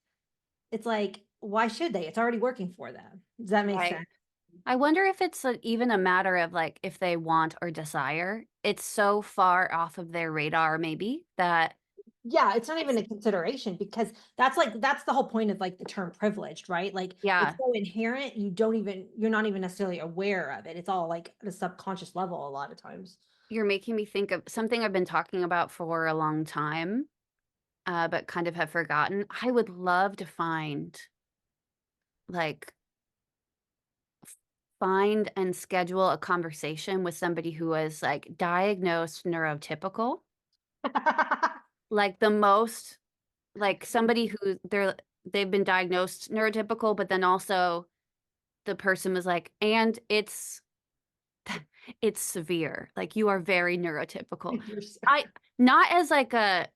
[SPEAKER 2] it's like, why should they? It's already working for them. Does that make
[SPEAKER 1] Right.
[SPEAKER 2] sense?
[SPEAKER 1] I wonder if it's even a matter of like if they want or desire. It's so far off of their radar, maybe, that
[SPEAKER 2] Yeah, it's not even
[SPEAKER 1] it's,
[SPEAKER 2] a consideration because that's the whole point of like the term privileged, right? Like it's
[SPEAKER 1] yeah,
[SPEAKER 2] so inherent, you're not even necessarily aware of it. It's all like at a subconscious level a lot of times.
[SPEAKER 1] you're making me think of something I've been talking about for a long time, but kind of have forgotten. I would love to like, find and schedule a conversation with somebody who is like diagnosed neurotypical, like the most, like somebody who they've been diagnosed neurotypical, but then also the person was like, and it's severe. Like you are very neurotypical.
[SPEAKER 2] You're so
[SPEAKER 1] I not as like a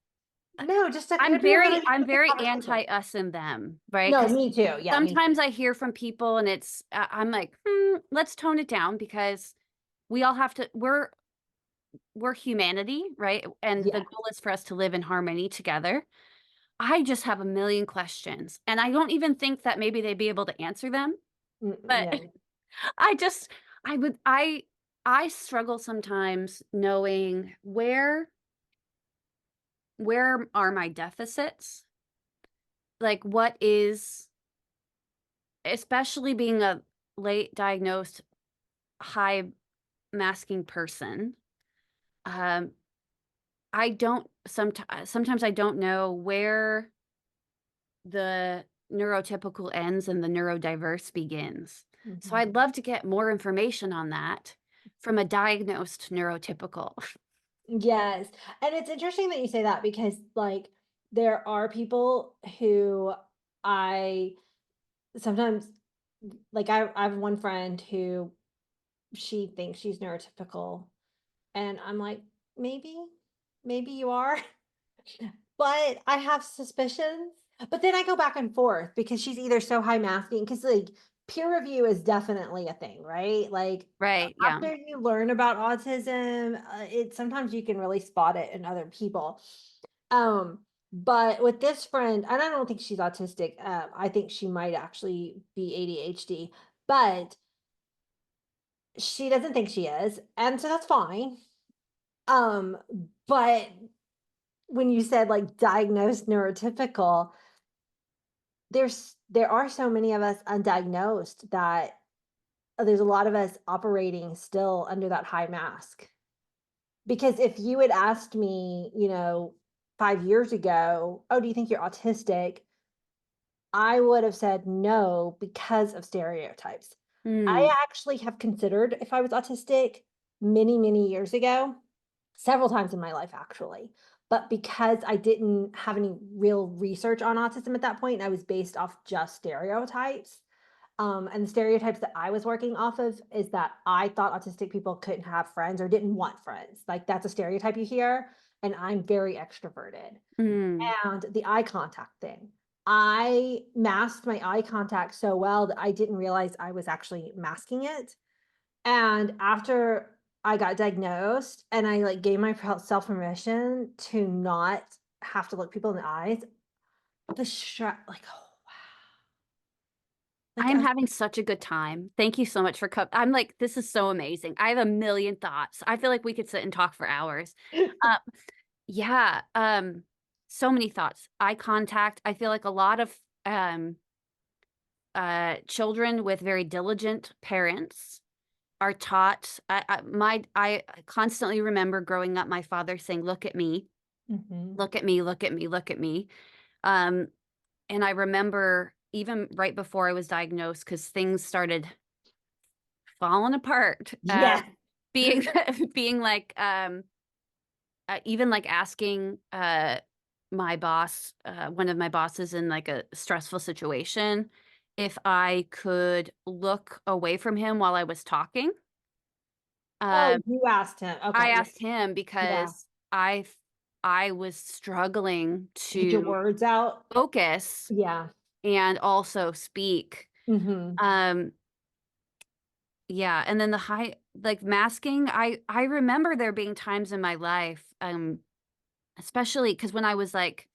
[SPEAKER 2] No, just it could be a really
[SPEAKER 1] I'm
[SPEAKER 2] good
[SPEAKER 1] very
[SPEAKER 2] conversation.
[SPEAKER 1] anti us and them, right?
[SPEAKER 2] No,
[SPEAKER 1] Because
[SPEAKER 2] me too. Yeah, me too.
[SPEAKER 1] sometimes I hear from people and it's I'm like, let's tone it down because we all have to we're humanity, right? And the
[SPEAKER 2] Yeah.
[SPEAKER 1] goal is for us to live in harmony together. I just have a million questions, and I don't even think that maybe they'd be able to answer them. But
[SPEAKER 2] Yeah.
[SPEAKER 1] I just, I would, I struggle sometimes knowing where are my deficits? Like, what is, especially being a late diagnosed high masking person. Um, I don't sometimes I don't know where the neurotypical ends and the neurodiverse begins. So I'd
[SPEAKER 2] Mhm.
[SPEAKER 1] love to get more information on that from a diagnosed neurotypical.
[SPEAKER 2] Yes. And it's interesting that you say that because like there are people who I sometimes like I have one friend who she thinks she's neurotypical and I'm like, maybe, maybe you are. But I have suspicions. But then I go back and forth because she's either so high masking because like peer review is definitely a thing, right? Like
[SPEAKER 1] Right, yeah.
[SPEAKER 2] after you learn about autism, it sometimes you can really spot it in other people. But with this friend, and I don't think she's autistic. I think she might actually be ADHD, but she doesn't think she is, and so that's fine. Um, but when you said like diagnosed neurotypical, there are so many of us undiagnosed that there's a lot of us operating still under that high mask. Because if you had asked me, 5 years ago, oh, do you think you're autistic? I would have said no because of stereotypes. I
[SPEAKER 1] Mm,
[SPEAKER 2] actually have considered if I was autistic many, many years ago, several times in my life, actually. But because I didn't have any real research on autism at that point, I was based off just stereotypes. And the stereotypes that I was working off of is that I thought autistic people couldn't have friends or didn't want friends. Like that's a stereotype you hear. And I'm very extroverted.
[SPEAKER 1] mm.
[SPEAKER 2] And the eye contact thing. I masked my eye contact so well that I didn't realize I was actually masking it. And after I got diagnosed and I like gave myself permission to not have to look people in the eyes, the like, oh wow. Like
[SPEAKER 1] I'm
[SPEAKER 2] I
[SPEAKER 1] having such a good time. Thank you so much for I'm like, this is so amazing. I have a million thoughts. I feel like we could sit and talk for hours. Uh, yeah, so many thoughts. Eye contact. I feel like a lot of um children with very diligent parents are taught. I constantly remember growing up, my father saying, "Look at me,
[SPEAKER 2] Mhm.
[SPEAKER 1] look at me, look at me, look at me." Um, and I remember even right before I was diagnosed, because things started falling apart.
[SPEAKER 2] Yes.
[SPEAKER 1] Being being like even like asking my boss, one of my bosses in like a stressful situation, if I could look away from him while I was talking.
[SPEAKER 2] Oh,
[SPEAKER 1] Um,
[SPEAKER 2] you asked him.
[SPEAKER 1] I
[SPEAKER 2] Okay, yeah,
[SPEAKER 1] asked him
[SPEAKER 2] yeah.
[SPEAKER 1] because I was struggling
[SPEAKER 2] To get your
[SPEAKER 1] to
[SPEAKER 2] words out.
[SPEAKER 1] focus
[SPEAKER 2] Yeah.
[SPEAKER 1] and also speak.
[SPEAKER 2] Mhm.
[SPEAKER 1] Um, yeah, and then the high like masking, I remember there being times in my life, especially because when I was like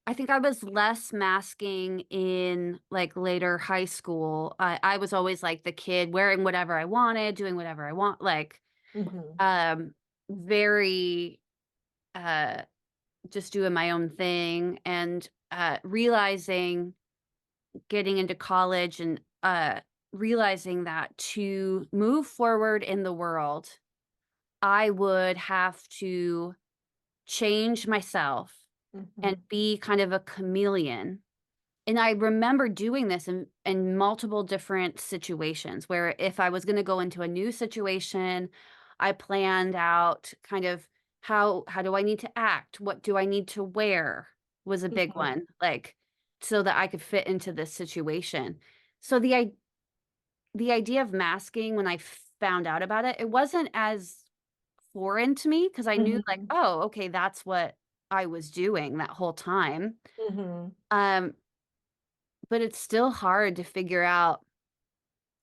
[SPEAKER 1] I think I was less masking in, like, later high school. I was always, like, the kid wearing whatever I wanted, doing whatever I want, like,
[SPEAKER 2] Mhm.
[SPEAKER 1] um, very, uh, just doing my own thing and, realizing getting into college and, realizing that to move forward in the world, I would have to change myself and
[SPEAKER 2] Mhm.
[SPEAKER 1] be kind of a chameleon. And I remember doing this in multiple different situations where if I was gonna go into a new situation, I planned out kind of how do I need to act? What do I need to wear? Was a big
[SPEAKER 2] Mhm.
[SPEAKER 1] one, like, so that I could fit into this situation. So the idea of masking when I found out about it, it wasn't as foreign to me because I knew like,
[SPEAKER 2] Mhm.
[SPEAKER 1] "Oh, okay, that's what I was doing that whole time."
[SPEAKER 2] Mhm.
[SPEAKER 1] Um, but it's still hard to figure out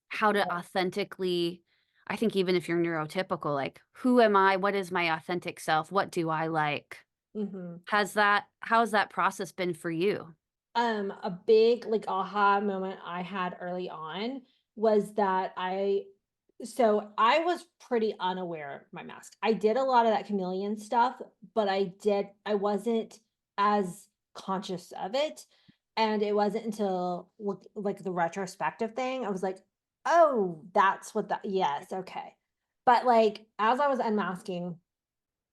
[SPEAKER 1] how to authentically I think even if you're neurotypical, like, who am I? What is my authentic self? What do I like?
[SPEAKER 2] Mhm.
[SPEAKER 1] How's that process been for you?
[SPEAKER 2] A big, like, aha moment I had early on was that I was pretty unaware of my mask. I did a lot of that chameleon stuff, but I wasn't as conscious of it, and it wasn't until like the retrospective thing, I was like, "Oh, that's what that yes, okay." But, like, as I was unmasking,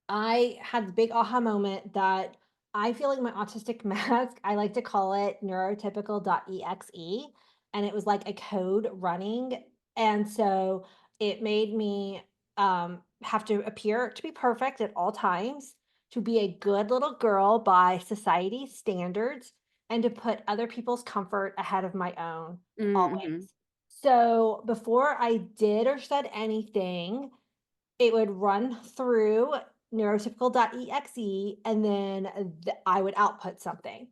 [SPEAKER 2] I had the big aha moment that I feel like my autistic mask, I like to call it neurotypical.exe, and it was like a code running. And so it made me have to appear to be perfect at all times, to be a good little girl by society standards, and to put other people's comfort ahead of my own
[SPEAKER 1] Mhm.
[SPEAKER 2] always. So before I did or said anything, it would run through neurotypical.exe, and then I would output something.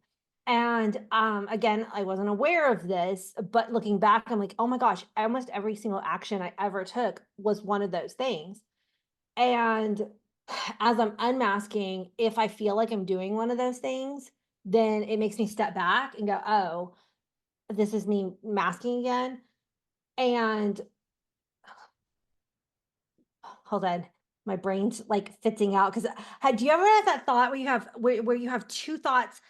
[SPEAKER 2] And again, I wasn't aware of this, but looking back, I'm like, oh my gosh, almost every single action I ever took was one of those things. And as I'm unmasking, if I feel like I'm doing one of those things, then it makes me step back and go, oh, this is me masking again. And hold on. My brain's like fitting out because do you ever have that thought where where you have two thoughts,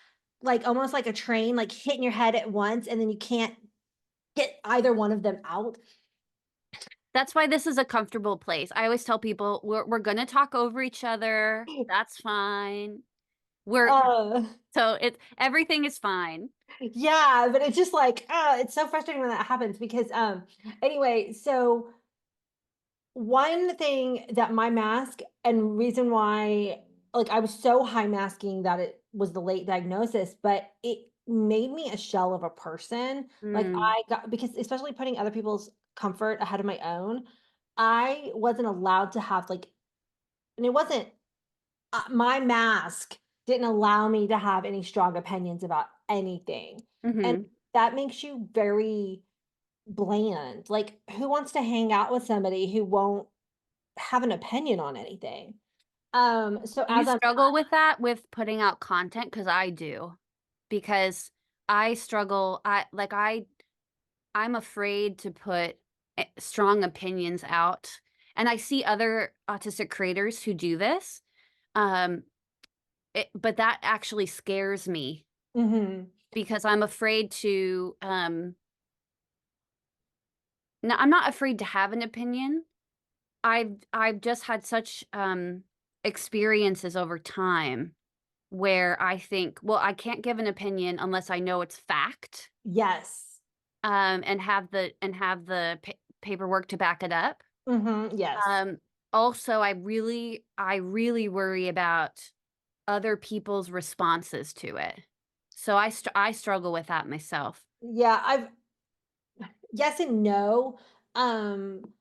[SPEAKER 2] like almost like a train, like hitting your head at once, and then you can't get either one of them out?
[SPEAKER 1] That's why this is a comfortable place. I always tell people, "We're gonna talk over each other. That's fine. We're
[SPEAKER 2] Uh,
[SPEAKER 1] so it everything is fine."
[SPEAKER 2] yeah, but it's just like, it's so frustrating when that happens because, anyway, so one thing that my mask and reason why, like, I was so high masking that it was the late diagnosis, but it made me a shell of a person. Like,
[SPEAKER 1] Mm,
[SPEAKER 2] I got because especially putting other people's comfort ahead of my own, I wasn't allowed to have, like, and it wasn't my mask didn't allow me to have any strong opinions about anything. And
[SPEAKER 1] mhm.
[SPEAKER 2] that makes you very bland. Like, who wants to hang out with somebody who won't have an opinion on anything? So
[SPEAKER 1] Do you
[SPEAKER 2] as I'm
[SPEAKER 1] struggle with that, with putting out content? Because I do. Because I struggle I'm afraid to put, strong opinions out, and I see other autistic creators who do this, um, but that actually scares me
[SPEAKER 2] Mhm,
[SPEAKER 1] because I'm afraid to, no, I'm not afraid to have an opinion. I've just had such, experiences over time where I think, "Well, I can't give an opinion unless I know it's fact."
[SPEAKER 2] yes.
[SPEAKER 1] And have the paperwork to back it up.
[SPEAKER 2] Mhm, yes.
[SPEAKER 1] Um, also, I really worry about other people's responses to it. So I struggle with that myself.
[SPEAKER 2] Yeah, I've yes and no. Um,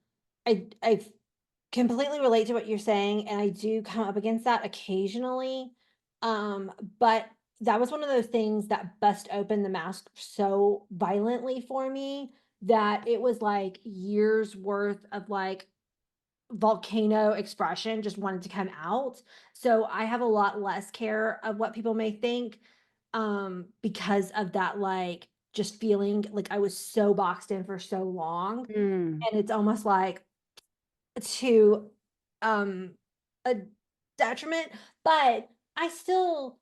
[SPEAKER 2] I've completely relate to what you're saying, and I do come up against that occasionally. But that was one of those things that bust open the mask so violently for me that it was like years worth of like volcano expression just wanted to come out. So I have a lot less care of what people may think because of that like just feeling like I was so boxed in for so long.
[SPEAKER 1] Mm,
[SPEAKER 2] And it's almost like to um a detriment, but I still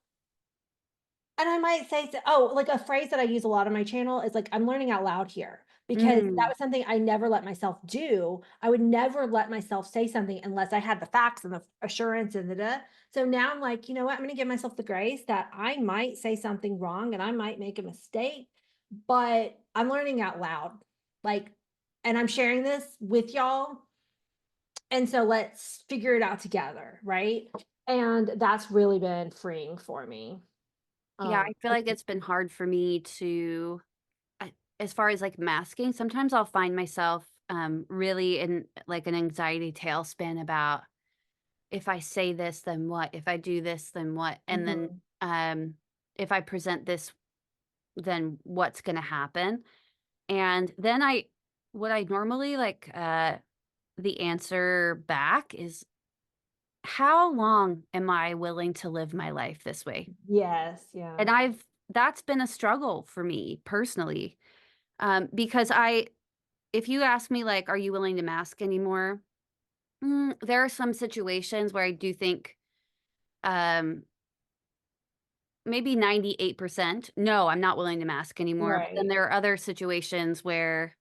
[SPEAKER 2] and I might say like a phrase that I use a lot on my channel is like I'm learning out loud here because that
[SPEAKER 1] mm.
[SPEAKER 2] was something I never let myself do. I would never let myself say something unless I had the facts and the assurance and so now I'm like, you know what? I'm going to give myself the grace that I might say something wrong and I might make a mistake, but I'm learning out loud. Like, and I'm sharing this with y'all, and so let's figure it out together, right? And that's really been freeing for me.
[SPEAKER 1] Yeah,
[SPEAKER 2] Um,
[SPEAKER 1] I feel like it's been hard for me to as far as, like, masking, sometimes I'll find myself, really in, like, an anxiety tailspin about, "If I say this, then what? If I do this, then what? And then,
[SPEAKER 2] mhm.
[SPEAKER 1] if I present this, then what's gonna happen?" And then I what I normally, like, the answer back is, "How long am I willing to live my life this way?"
[SPEAKER 2] Yes, yeah.
[SPEAKER 1] And that's been a struggle for me personally, because if you ask me, like, "Are you willing to mask anymore?" There are some situations where I do think, um, maybe 98%, "No, I'm not willing to mask anymore," but then
[SPEAKER 2] Right.
[SPEAKER 1] there are other situations where,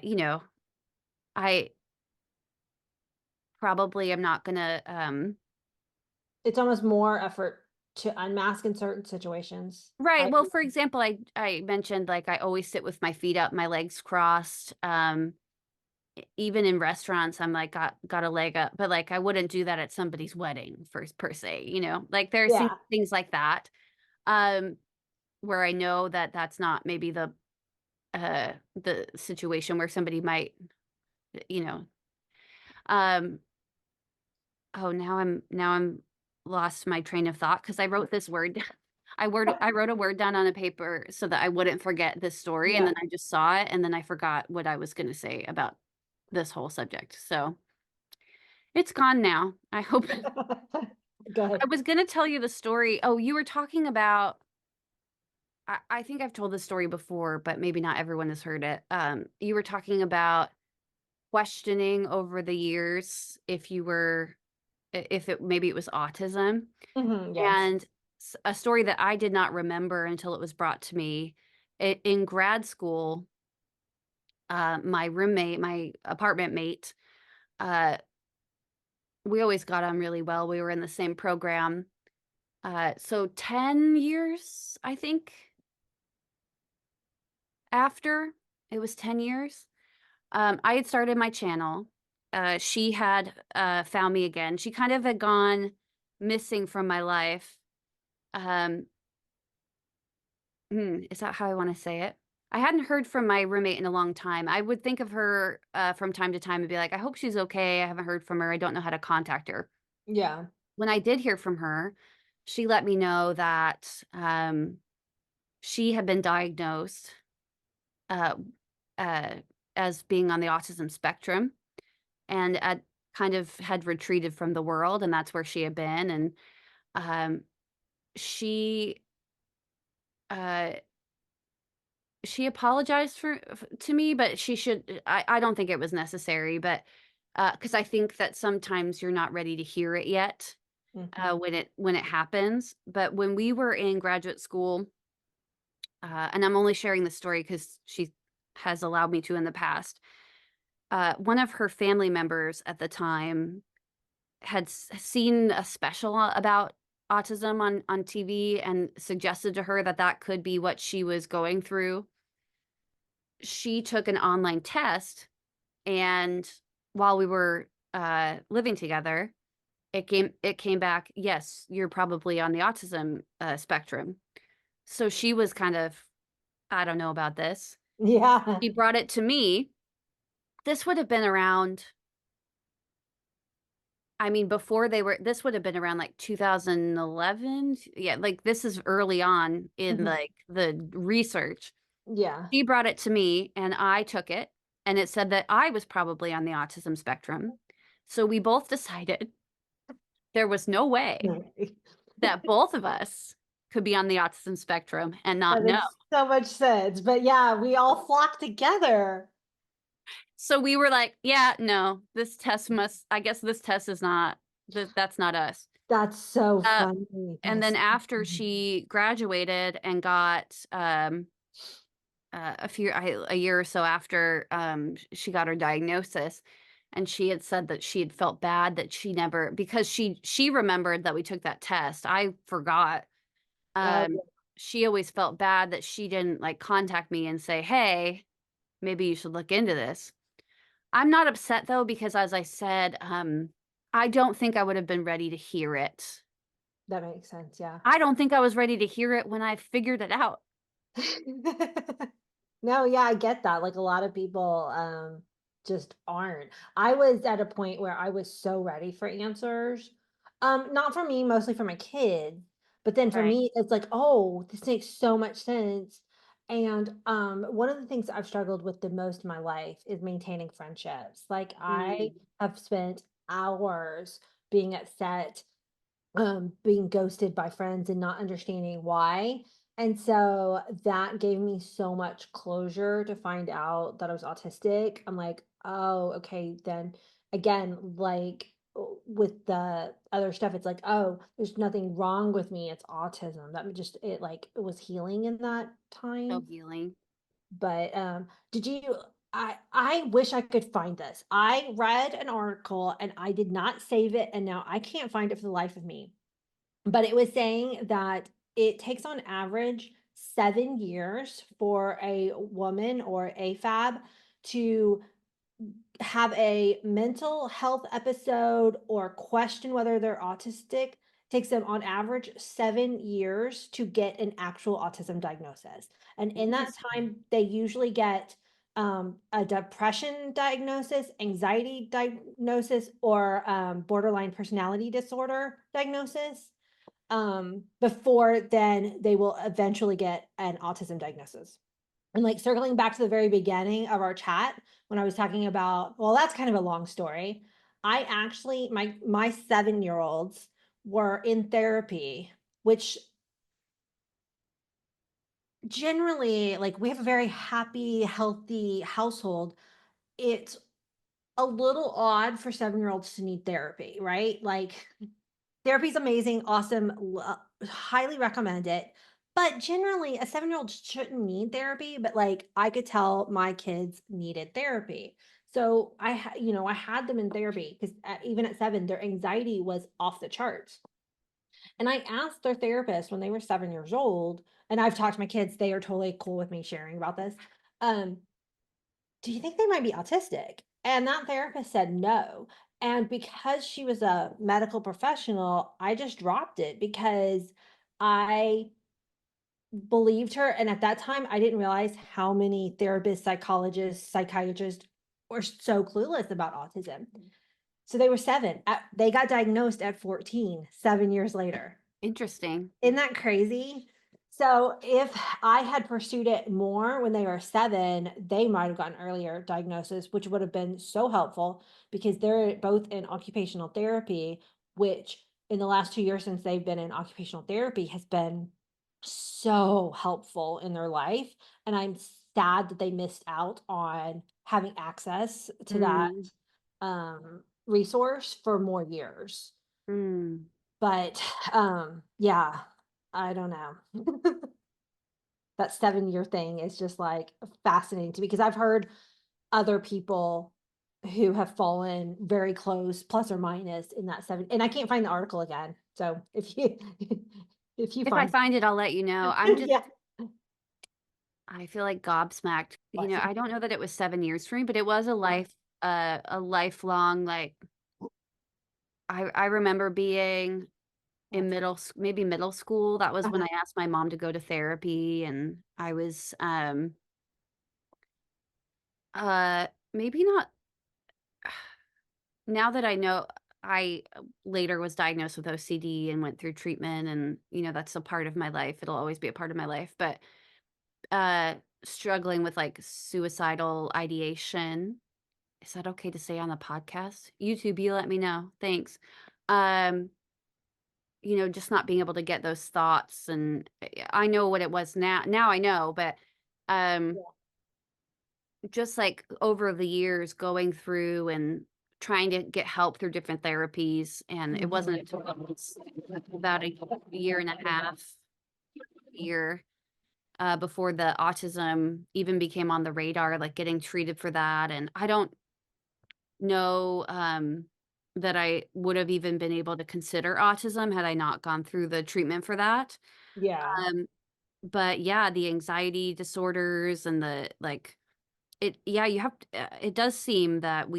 [SPEAKER 1] you know, I probably am not gonna,
[SPEAKER 2] It's almost more effort to unmask in certain situations.
[SPEAKER 1] right,
[SPEAKER 2] I
[SPEAKER 1] well, for example, I mentioned, like, I always sit with my feet up, my legs crossed, even in restaurants, I'm like, got a leg up, but, like, I wouldn't do that at somebody's wedding per se, you know? Like, there are
[SPEAKER 2] yeah.
[SPEAKER 1] things like that, um, where I know that that's not maybe the situation where somebody might, you know, um oh, now I'm lost my train of thought because I wrote this word I wrote a word down on a paper so that I wouldn't forget this story, and
[SPEAKER 2] Yeah.
[SPEAKER 1] then I just saw it, and then I forgot what I was gonna say about this whole subject, so it's gone now. I hope I
[SPEAKER 2] Good.
[SPEAKER 1] was gonna tell you the story. Oh, you were talking about I think I've told this story before, but maybe not everyone has heard it. You were talking about questioning over the years if you were if it maybe it was autism,
[SPEAKER 2] Mhm, yes.
[SPEAKER 1] and a story that I did not remember until it was brought to me. In grad school, my roommate, my apartment mate, uh, we always got on really well. We were in the same program. So 10 years, I think, after it was 10 years. I had started my channel. She had found me again. She kind of had gone missing from my life. Um, is that how I want to say it? I hadn't heard from my roommate in a long time. I would think of her from time to time and be like, I hope she's okay. I haven't heard from her. I don't know how to contact her.
[SPEAKER 2] Yeah.
[SPEAKER 1] When I did hear from her, she let me know that she had been diagnosed uh, uh, as being on the autism spectrum and kind of had retreated from the world, and that's where she had been. And um, she uh, she apologized to me, but she should. I don't think it was necessary, but because I think that sometimes you're not ready to hear it yet
[SPEAKER 2] Mhm.
[SPEAKER 1] when it happens. But when we were in graduate school, and I'm only sharing the story because she has allowed me to in the past. One of her family members at the time had seen a special about autism on TV and suggested to her that that could be what she was going through. She took an online test, and while we were living together, it came back, yes, you're probably on the autism spectrum. So she was kind of, I don't know about this.
[SPEAKER 2] Yeah.
[SPEAKER 1] She brought it to me. This would have been around. I mean, before they were this would have been around, like, 2011? Yeah, like, this is early on in,
[SPEAKER 2] Mhm.
[SPEAKER 1] like, the research.
[SPEAKER 2] Yeah.
[SPEAKER 1] She brought it to me, and I took it, and it said that I was probably on the autism spectrum. So we both decided there was no way
[SPEAKER 2] Right.
[SPEAKER 1] that both of us could be on the autism spectrum and not
[SPEAKER 2] That
[SPEAKER 1] know.
[SPEAKER 2] makes so much sense. But yeah, we all flock together.
[SPEAKER 1] So we were like, "Yeah, no, this test must I guess this test is not that's not us."
[SPEAKER 2] That's so
[SPEAKER 1] Uh,
[SPEAKER 2] funny.
[SPEAKER 1] and then
[SPEAKER 2] That's so
[SPEAKER 1] after
[SPEAKER 2] funny.
[SPEAKER 1] she graduated and got, a year or so after, she got her diagnosis, and she had said that she had felt bad that she never because she remembered that we took that test. I forgot.
[SPEAKER 2] Oh,
[SPEAKER 1] Um, she always felt bad that she didn't, like, contact me and say, "Hey, maybe you should look into this." I'm not upset though because as I said, I don't think I would have been ready to hear it.
[SPEAKER 2] that makes sense. Yeah.
[SPEAKER 1] I don't think I was ready to hear it when I figured it out.
[SPEAKER 2] No, yeah, I get that. Like a lot of people just aren't. I was at a point where I was so ready for answers. Not for me, mostly for my kids. But then for
[SPEAKER 1] Right.
[SPEAKER 2] me, it's like, oh, this makes so much sense. And one of the things I've struggled with the most in my life is maintaining friendships. Like I
[SPEAKER 1] Mm,
[SPEAKER 2] have spent hours being upset being ghosted by friends and not understanding why. And so that gave me so much closure to find out that I was autistic. I'm like, oh, okay, then again, like with the other stuff, it's like, oh, there's nothing wrong with me. It's autism. That just it like it was healing in that
[SPEAKER 1] so
[SPEAKER 2] time.
[SPEAKER 1] healing.
[SPEAKER 2] But did you I wish I could find this. I read an article and I did not save it and now I can't find it for the life of me, but it was saying that it takes on average 7 years for a woman or a fab to have a mental health episode or question whether they're autistic. Takes them on average 7 years to get an actual autism diagnosis. And in that
[SPEAKER 1] Interesting.
[SPEAKER 2] time, they usually get a depression diagnosis, anxiety diagnosis, or borderline personality disorder diagnosis before then they will eventually get an autism diagnosis. And like circling back to the very beginning of our chat when I was talking about, well, that's kind of a long story. I actually my 7-year-olds were in therapy, which generally like we have a very happy, healthy household. It's a little odd for 7-year-olds to need therapy, right? Like therapy's amazing, awesome, highly recommend it. But generally, a 7-year-old shouldn't need therapy, but like I could tell my kids needed therapy. So I had them in therapy because even at 7, their anxiety was off the charts. And I asked their therapist when they were 7 years old, and I've talked to my kids, they are totally cool with me sharing about this. Um, do you think they might be autistic? And that therapist said no. And because she was a medical professional, I just dropped it because I believed her. And at that time, I didn't realize how many therapists, psychologists, psychiatrists were so clueless about autism. So they were 7. They got diagnosed at 14, 7 years later.
[SPEAKER 1] Interesting.
[SPEAKER 2] Isn't that crazy? So if I had pursued it more when they were 7, they might have gotten earlier diagnosis, which would have been so helpful because they're both in occupational therapy, which in the last 2 years since they've been in occupational therapy has been so helpful in their life. And I'm sad that they missed out on having access to that
[SPEAKER 1] Mm,
[SPEAKER 2] resource for more years.
[SPEAKER 1] mm.
[SPEAKER 2] But, yeah, I don't know. That 7-year thing is just, like, fascinating to me because I've heard other people who have fallen very close, plus or minus in that 7 and I can't find the article again. So if you if you
[SPEAKER 1] If I
[SPEAKER 2] find
[SPEAKER 1] find it, I'll let you know. I'm just
[SPEAKER 2] yeah.
[SPEAKER 1] I feel like gobsmacked.
[SPEAKER 2] Bless you.
[SPEAKER 1] I don't know that it was 7 years for me, but it was a lifelong, like I remember being in maybe middle school. That was when
[SPEAKER 2] Uh-huh.
[SPEAKER 1] I asked my mom to go to therapy, and I was, maybe not now that I know I later was diagnosed with OCD and went through treatment and, that's a part of my life. It'll always be a part of my life, but, uh, struggling with, like, suicidal ideation. Is that okay to say on the podcast? YouTube, you let me know. Thanks. Um, just not being able to get those thoughts and I know what it was now I know, but, um
[SPEAKER 2] Yeah.
[SPEAKER 1] just, like, over the years going through and trying to get help through different therapies, and it wasn't
[SPEAKER 2] Mhm.
[SPEAKER 1] until about a year and a half, year, before the autism even became on the radar, like, getting treated for that, and I don't know, that I would have even been able to consider autism had I not gone through the treatment for that,
[SPEAKER 2] Yeah.
[SPEAKER 1] um, but yeah, the anxiety disorders and the, like, you have to it does seem that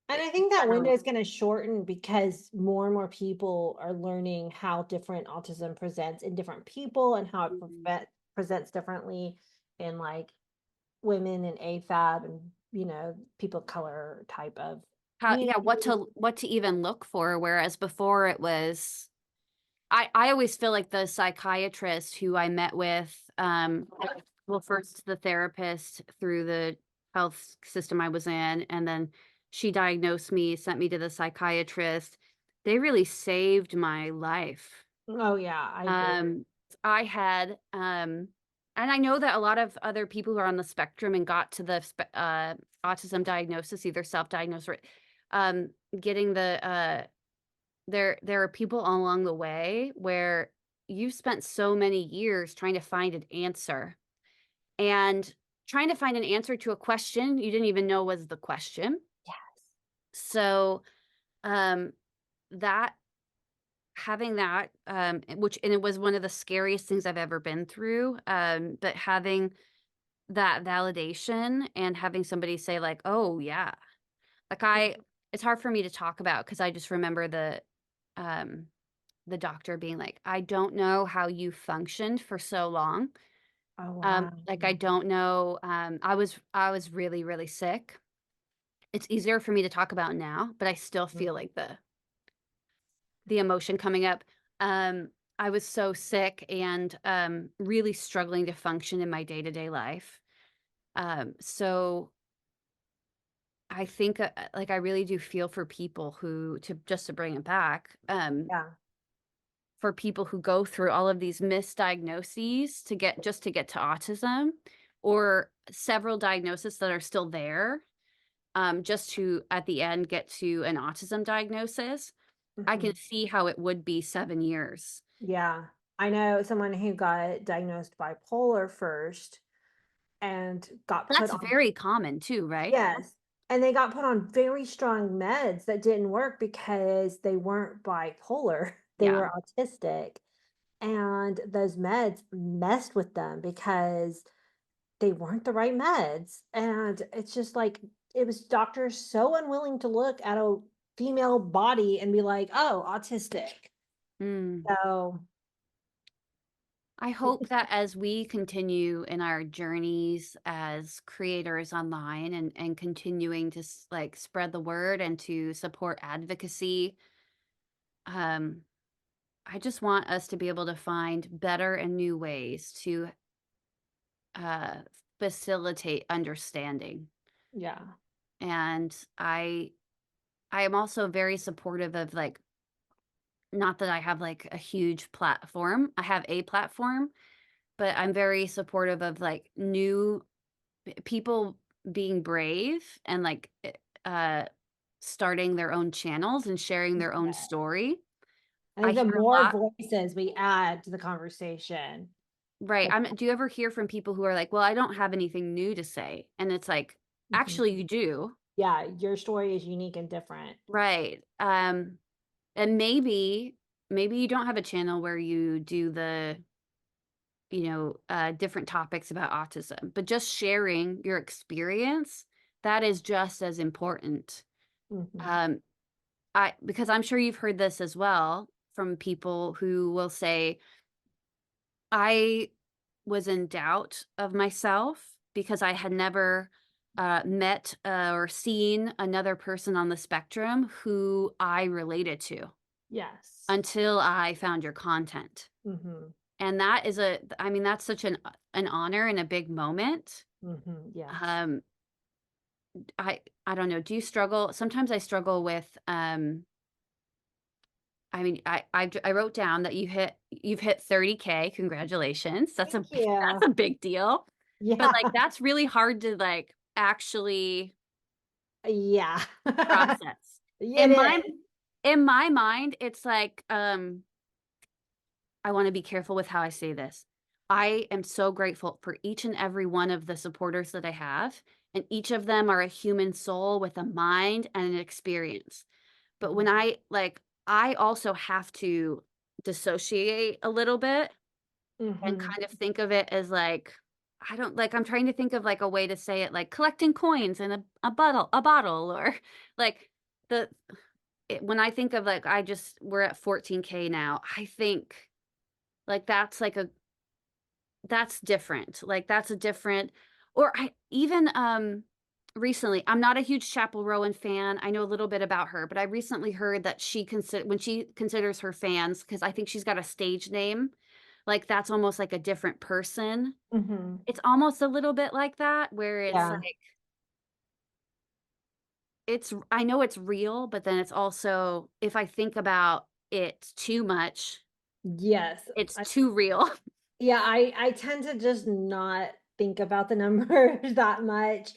[SPEAKER 2] And I
[SPEAKER 1] in
[SPEAKER 2] think that window
[SPEAKER 1] general.
[SPEAKER 2] is gonna shorten because more and more people are learning how different autism presents in different people and how it
[SPEAKER 1] Mhm.
[SPEAKER 2] presents differently in like women and AFAB and people of color type of
[SPEAKER 1] How yeah,
[SPEAKER 2] community.
[SPEAKER 1] what to even look for, whereas before it was I always feel like the psychiatrist who I met with, well, first the therapist through the health system I was in, and then she diagnosed me, sent me to the psychiatrist. They really saved my life.
[SPEAKER 2] Oh yeah, I agree.
[SPEAKER 1] Um, I had, and I know that a lot of other people who are on the spectrum and got to the autism diagnosis, either self-diagnosed or um, getting there are people along the way where you spent so many years trying to find an answer and trying to find an answer to a question you didn't even know was the question.
[SPEAKER 2] Yes.
[SPEAKER 1] So, um, that having that, which and it was one of the scariest things I've ever been through, but having that validation and having somebody say like, "Oh, yeah." Like, it's hard for me to talk about because I just remember um, the doctor being like, "I don't know how you functioned for so long."
[SPEAKER 2] Oh wow.
[SPEAKER 1] Like, I don't know, I was really, really sick. It's easier for me to talk about now, but I still
[SPEAKER 2] Mhm.
[SPEAKER 1] feel like the emotion coming up. Um, I was so sick and, really struggling to function in my day-to-day life. So I think, like, I really do feel for people who to bring it back,
[SPEAKER 2] Yeah.
[SPEAKER 1] for people who go through all of these misdiagnoses to get to autism, or several diagnoses that are still there, just to, at the end, get to an autism diagnosis. I can
[SPEAKER 2] Mhm.
[SPEAKER 1] see how it would be 7 years.
[SPEAKER 2] Yeah. I know someone who got diagnosed bipolar first and got put
[SPEAKER 1] That's
[SPEAKER 2] on.
[SPEAKER 1] very common too, right?
[SPEAKER 2] Yes, and they got put on very strong meds that didn't work because they weren't bipolar, they
[SPEAKER 1] Yeah.
[SPEAKER 2] were autistic, and those meds messed with them because they weren't the right meds, and it's just like, it was doctors so unwilling to look at a female body and be like, "Oh, autistic."
[SPEAKER 1] Mm.
[SPEAKER 2] So,
[SPEAKER 1] I hope that as we continue in our journeys as creators online and continuing to like spread the word and to support advocacy, um, I just want us to be able to find better and new ways to uh, facilitate understanding.
[SPEAKER 2] yeah.
[SPEAKER 1] And I am also very supportive of like, not that I have like a huge platform. I have a platform, but I'm very supportive of like new people being brave and like starting their own channels and sharing their own
[SPEAKER 2] Yeah.
[SPEAKER 1] story.
[SPEAKER 2] I
[SPEAKER 1] I
[SPEAKER 2] think
[SPEAKER 1] hear
[SPEAKER 2] the
[SPEAKER 1] a
[SPEAKER 2] more
[SPEAKER 1] lot.
[SPEAKER 2] voices we add to the conversation,
[SPEAKER 1] Right.
[SPEAKER 2] the
[SPEAKER 1] Do you ever hear from people who are like, "Well, I don't have anything new to say." And it's like,
[SPEAKER 2] mhm.
[SPEAKER 1] actually you do.
[SPEAKER 2] Yeah, your story is unique and different.
[SPEAKER 1] Right. And maybe you don't have a channel where you do the, different topics about autism, but just sharing your experience, that is just as important.
[SPEAKER 2] Mhm.
[SPEAKER 1] Um, I because I'm sure you've heard this as well from people who will say, "I was in doubt of myself because I had never met or seen another person on the spectrum who I related to
[SPEAKER 2] Yes.
[SPEAKER 1] until I found your content.
[SPEAKER 2] Mhm.
[SPEAKER 1] And that is I mean, that's such an honor and a big moment.
[SPEAKER 2] Mhm. Yes.
[SPEAKER 1] Um, I don't know, do you struggle sometimes I struggle with, I mean, I wrote down that you've hit 30K, congratulations,
[SPEAKER 2] Thank
[SPEAKER 1] that's
[SPEAKER 2] you.
[SPEAKER 1] a big deal, but,
[SPEAKER 2] Yeah.
[SPEAKER 1] like, that's really hard to, like, actually
[SPEAKER 2] Yeah.
[SPEAKER 1] process.
[SPEAKER 2] It
[SPEAKER 1] In my
[SPEAKER 2] is.
[SPEAKER 1] in my mind, it's like, I wanna be careful with how I say this. I am so grateful for each and every one of the supporters that I have, and each of them are a human soul with a mind and an experience. But when
[SPEAKER 2] Mhm.
[SPEAKER 1] I also have to dissociate a little bit and
[SPEAKER 2] Mhm.
[SPEAKER 1] kind of think of it as, like, I don't like, I'm trying to think of, like, a way to say it, like, collecting coins in a bottle or, like, the when I think of, like, we're at 14K now, I think, like, that's different, like, that's a different or I even, recently I'm not a huge Chappell Rowan fan, I know a little bit about her, but I recently heard that when she considers her fans, because I think she's got a stage name, like, that's almost like a different person.
[SPEAKER 2] Mhm.
[SPEAKER 1] It's almost a little bit like that, where it's
[SPEAKER 2] Yeah.
[SPEAKER 1] like I know it's real, but then it's also if I think about it too much,
[SPEAKER 2] Yes.
[SPEAKER 1] it's too real.
[SPEAKER 2] Yeah, I tend to just not think about the numbers that much,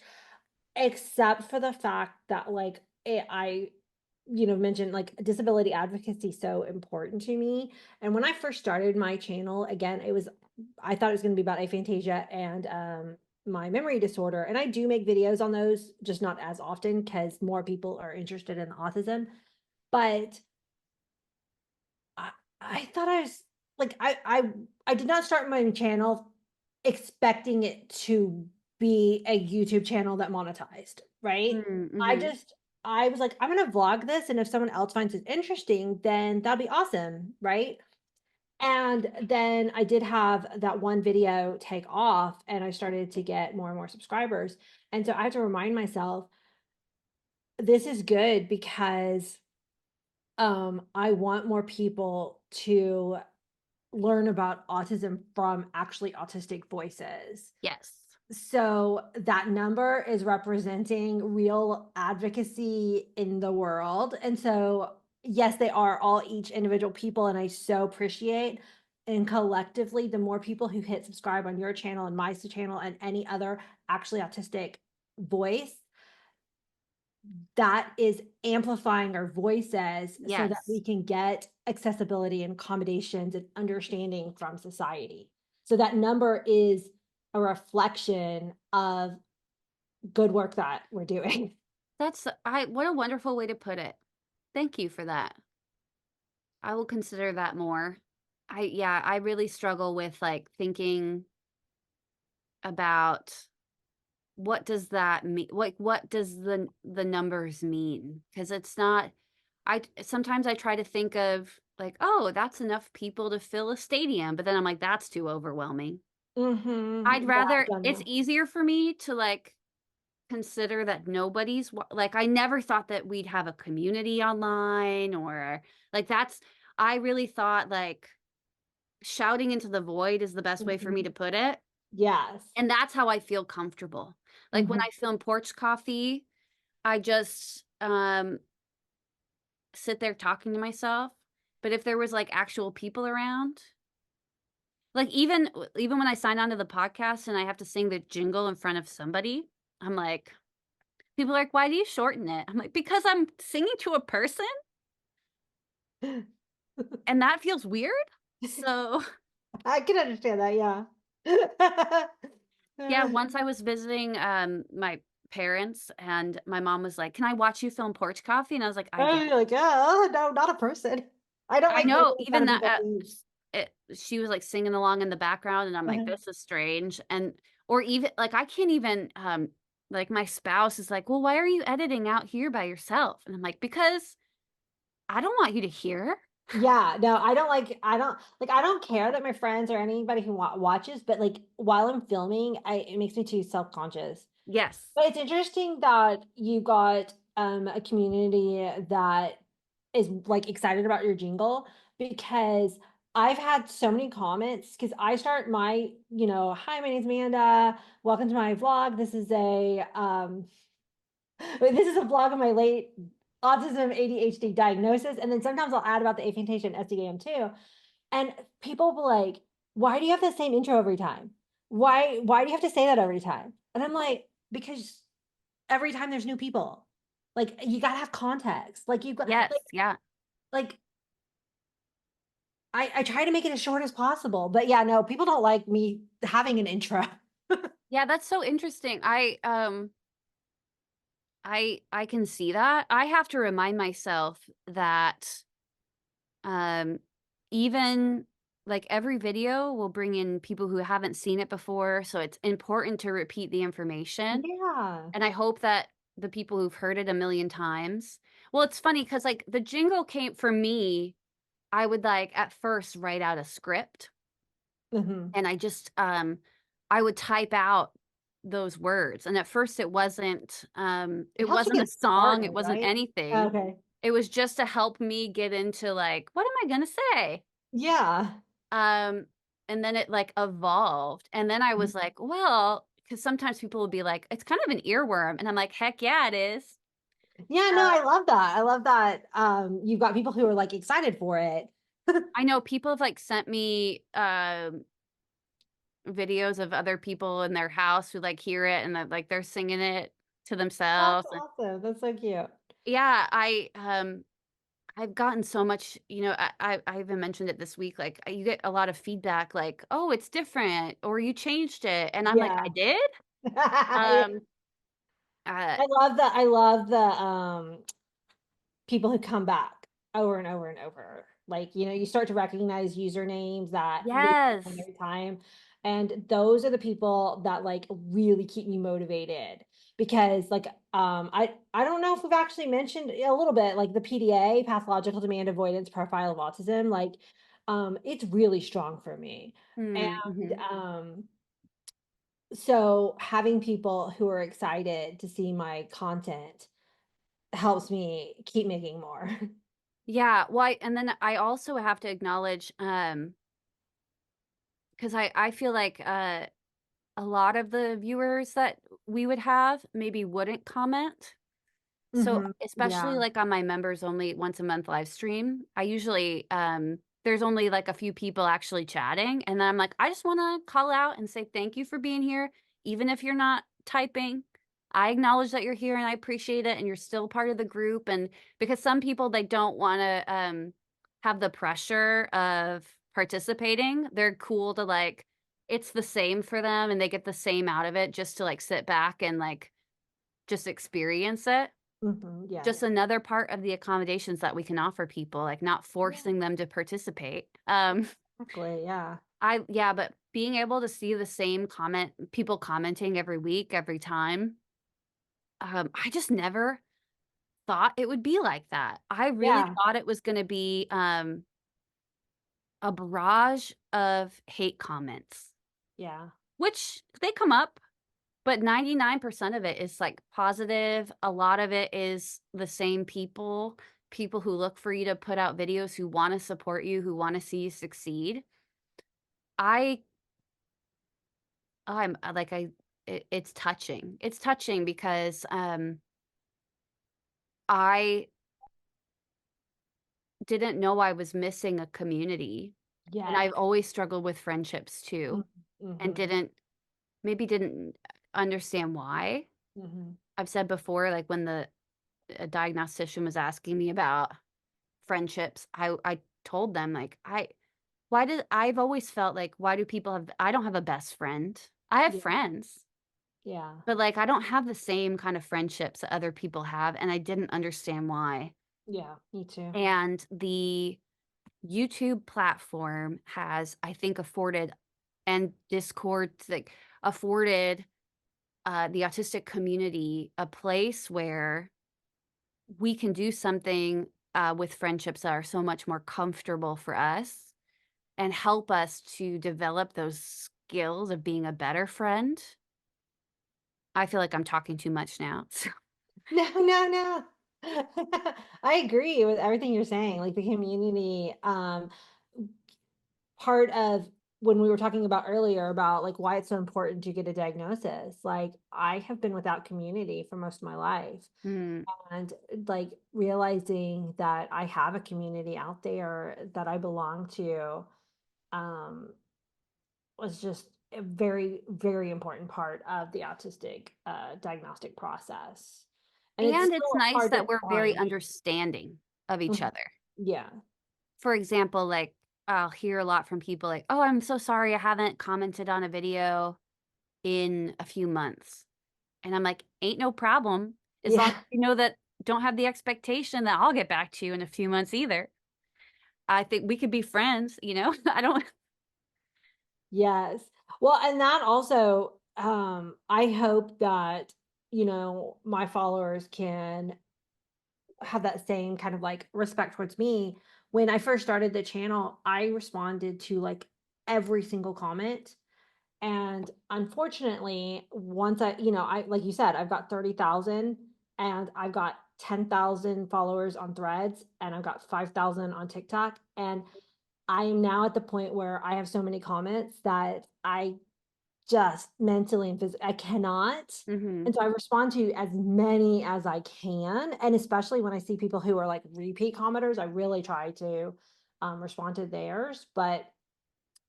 [SPEAKER 2] except for the fact that, like, mentioned, like, disability advocacy so important to me, and when I first started my channel, again, I thought it was gonna be about aphantasia and, my memory disorder, and I do make videos on those, just not as often because more people are interested in autism, but I I thought I was like, I did not start my channel expecting it to be a YouTube channel that monetized, right?
[SPEAKER 1] Mm,
[SPEAKER 2] I
[SPEAKER 1] mhm.
[SPEAKER 2] just I was like, "I'm gonna vlog this, and if someone else finds it interesting, then that'd be awesome," right? And then I did have that one video take off, and I started to get more and more subscribers, and so I have to remind myself, this is good because, I want more people to learn about autism from actually autistic voices.
[SPEAKER 1] Yes.
[SPEAKER 2] So that number is representing real advocacy in the world. And so, yes, they are all each individual people. And I so appreciate and collectively, the more people who hit subscribe on your channel and my channel and any other actually autistic voice, that is amplifying our voices so that we
[SPEAKER 1] Yes.
[SPEAKER 2] can get accessibility and accommodations and understanding from society. So that number is a reflection of good work that we're doing.
[SPEAKER 1] That's I what a wonderful way to put it. Thank you for that. I will consider that more. Yeah, I really struggle with, like, thinking about what does that mean like, what does the numbers mean? Because it's not sometimes I try to think of, like, "Oh, that's enough people to fill a stadium," but then I'm like, "That's too overwhelming." I'd
[SPEAKER 2] Mhm. Yeah, I've
[SPEAKER 1] rather
[SPEAKER 2] done
[SPEAKER 1] it's
[SPEAKER 2] that.
[SPEAKER 1] easier for me to, like, consider that like, I never thought that we'd have a community online or like, I really thought, like, shouting into the void is the best way for me
[SPEAKER 2] Mhm.
[SPEAKER 1] to put it,
[SPEAKER 2] Yes.
[SPEAKER 1] and that's how I feel comfortable. Like, when
[SPEAKER 2] Mhm.
[SPEAKER 1] I film porch coffee, I just, sit there talking to myself, but if there was, like, actual people around like, even when I sign on to the podcast and I have to sing the jingle in front of somebody, I'm like people are like, "Why do you shorten it?" I'm like, "Because I'm singing to a person, and that feels weird." So,
[SPEAKER 2] I can understand that, yeah.
[SPEAKER 1] yeah, once I was visiting, my parents, and my mom was like, "Can I watch you film porch coffee?" And I was like, "I
[SPEAKER 2] Oh,
[SPEAKER 1] guess."
[SPEAKER 2] you're like, "Oh, no, not a person." I don't
[SPEAKER 1] I
[SPEAKER 2] like
[SPEAKER 1] know,
[SPEAKER 2] making fun
[SPEAKER 1] even
[SPEAKER 2] of
[SPEAKER 1] that,
[SPEAKER 2] people's needs.
[SPEAKER 1] she was, like, singing along in the background, and I'm like,
[SPEAKER 2] Uh-huh.
[SPEAKER 1] "This is strange," and or even like, I can't even, like, my spouse is like, "Well, why are you editing out here by yourself?" And I'm like, "Because I don't want you to hear."
[SPEAKER 2] Yeah, no, I don't care that my friends or anybody who watches, but, like, while I'm filming, I it makes me too self-conscious.
[SPEAKER 1] Yes.
[SPEAKER 2] But it's interesting that you got, a community that is, like, excited about your jingle because I've had so many comments because I start my, "Hi, my name's Amanda. Welcome to my vlog. This is a vlog of my late autism ADHD diagnosis." And then sometimes I'll add about the aphantasia and SDAM too. And people will be like, "Why do you have the same intro every time? Why do you have to say that every time?" And I'm like, "Because every time there's new people. Like, you gotta have context. Like, you got
[SPEAKER 1] Yes, yeah.
[SPEAKER 2] like, I try to make it as short as possible, but yeah, no, people don't like me having an intro.
[SPEAKER 1] Yeah, that's so interesting. I can see that. I have to remind myself that, um, even, like, every video will bring in people who haven't seen it before, so it's important to repeat the information,
[SPEAKER 2] Yeah.
[SPEAKER 1] and I hope that the people who've heard it a million times well, it's funny because like, the jingle came for me, I would, like, at first write out a script,
[SPEAKER 2] Mhm.
[SPEAKER 1] and I would type out those words, and at first
[SPEAKER 2] It
[SPEAKER 1] it
[SPEAKER 2] helps you
[SPEAKER 1] wasn't a
[SPEAKER 2] get
[SPEAKER 1] song, it
[SPEAKER 2] started,
[SPEAKER 1] wasn't
[SPEAKER 2] right?
[SPEAKER 1] anything.
[SPEAKER 2] Okay.
[SPEAKER 1] It was just to help me get into, like, "What am I gonna say?"
[SPEAKER 2] Yeah.
[SPEAKER 1] Um, and then it, like, evolved, and then I
[SPEAKER 2] Mhm.
[SPEAKER 1] was like, "Well" because sometimes people will be like, "It's kind of an earworm," and I'm like, "Heck yeah, it is."
[SPEAKER 2] Yeah, no, I love that. I love that, you've got people who are, like, excited for it.
[SPEAKER 1] I know people have, like, sent me, videos of other people in their house who, like, hear it and that, like, they're singing it to
[SPEAKER 2] That's
[SPEAKER 1] themselves, and
[SPEAKER 2] awesome. That's so cute.
[SPEAKER 1] yeah, I've gotten so much, I even mentioned it this week, like, you get a lot of feedback like, "Oh, it's different," or "You changed it," and I'm like,
[SPEAKER 2] Yeah.
[SPEAKER 1] "I did?" Um, uh,
[SPEAKER 2] I love the, people who come back over and over and over. Like, you start to recognize usernames that leave the same
[SPEAKER 1] yes.
[SPEAKER 2] every time. And those are the people that like really keep me motivated because like I don't know if we've actually mentioned a little bit like the PDA, pathological demand avoidance profile of autism, like it's really strong for me.
[SPEAKER 1] Mm,
[SPEAKER 2] And
[SPEAKER 1] mhm.
[SPEAKER 2] so having people who are excited to see my content helps me keep making more.
[SPEAKER 1] Yeah, why and then I also have to acknowledge, 'cause I feel like, a lot of the viewers that we would have maybe wouldn't comment. So,
[SPEAKER 2] Mhm.
[SPEAKER 1] especially,
[SPEAKER 2] Yeah.
[SPEAKER 1] like, on my members only once a month live stream, I usually, there's only, like, a few people actually chatting, and then I'm like, "I just wanna call out and say thank you for being here, even if you're not typing. I acknowledge that you're here, and I appreciate it, and you're still part of the group," and because some people, they don't wanna, have the pressure of participating, they're cool to, like it's the same for them, and they get the same out of it just to, like, sit back and, like, just experience it.
[SPEAKER 2] Mhm.
[SPEAKER 1] Just
[SPEAKER 2] Yes.
[SPEAKER 1] another part of the accommodations that we can offer people, like, not
[SPEAKER 2] Yeah,
[SPEAKER 1] forcing them to participate.
[SPEAKER 2] exactly, yeah.
[SPEAKER 1] I yeah, but being able to see the same people commenting every week, every time, I just never thought it would be like that. I really
[SPEAKER 2] Yeah,
[SPEAKER 1] thought it was gonna be, a barrage of hate comments,
[SPEAKER 2] yeah,
[SPEAKER 1] which they come up, but 99% of it is, like, positive. A lot of it is the same people who look for you to put out videos, who wanna support you, who wanna see you succeed. I I'm like, it's touching. It's touching because, I didn't know I was missing a community, and
[SPEAKER 2] yes.
[SPEAKER 1] I've always struggled with friendships
[SPEAKER 2] Mm,
[SPEAKER 1] too, and
[SPEAKER 2] mhm,
[SPEAKER 1] didn't understand why.
[SPEAKER 2] mhm.
[SPEAKER 1] I've said before, like, when the a diagnostician was asking me about friendships, I told them, like, I've always felt like, why do people have I don't have a best friend. I have
[SPEAKER 2] Yeah,
[SPEAKER 1] friends,
[SPEAKER 2] yeah,
[SPEAKER 1] but, like, I don't have the same kind of friendships that other people have, and I didn't understand why.
[SPEAKER 2] yeah, me too.
[SPEAKER 1] And the YouTube platform has, I think, afforded and Discord, like, afforded, the autistic community a place where we can do something, with friendships that are so much more comfortable for us and help us to develop those skills of being a better friend. I feel like I'm talking too much now. So
[SPEAKER 2] No, no, no. I agree with everything you're saying. Like the community, part of when we were talking about earlier about like why it's so important to get a diagnosis. Like I have been without community for most of my life.
[SPEAKER 1] mm.
[SPEAKER 2] And like realizing that I have a community out there that I belong to, um, was just a very, very important part of the autistic diagnostic process. And it's
[SPEAKER 1] And it's
[SPEAKER 2] still
[SPEAKER 1] nice
[SPEAKER 2] hard to
[SPEAKER 1] that we're very
[SPEAKER 2] find.
[SPEAKER 1] understanding of each
[SPEAKER 2] Mhm.
[SPEAKER 1] other.
[SPEAKER 2] Yeah.
[SPEAKER 1] For example, like, I'll hear a lot from people like, "Oh, I'm so sorry I haven't commented on a video in a few months." And I'm like, "Ain't no problem, as long as
[SPEAKER 2] Yeah.
[SPEAKER 1] you know that don't have the expectation that I'll get back to you in a few months either. I think we could be friends, you know? I don't."
[SPEAKER 2] Yes. Well, and that also, I hope that, my followers can have that same kind of like respect towards me. When I first started the channel, I responded to like every single comment. And unfortunately, once I like you said, I've got 30,000 and I've got 10,000 followers on Threads and I've got 5,000 on TikTok. And I am now at the point where I have so many comments that I just mentally and physically I cannot.
[SPEAKER 1] Mhm.
[SPEAKER 2] And so I respond to as many as I can, and especially when I see people who are, like, repeat commenters, I really try to, respond to theirs, but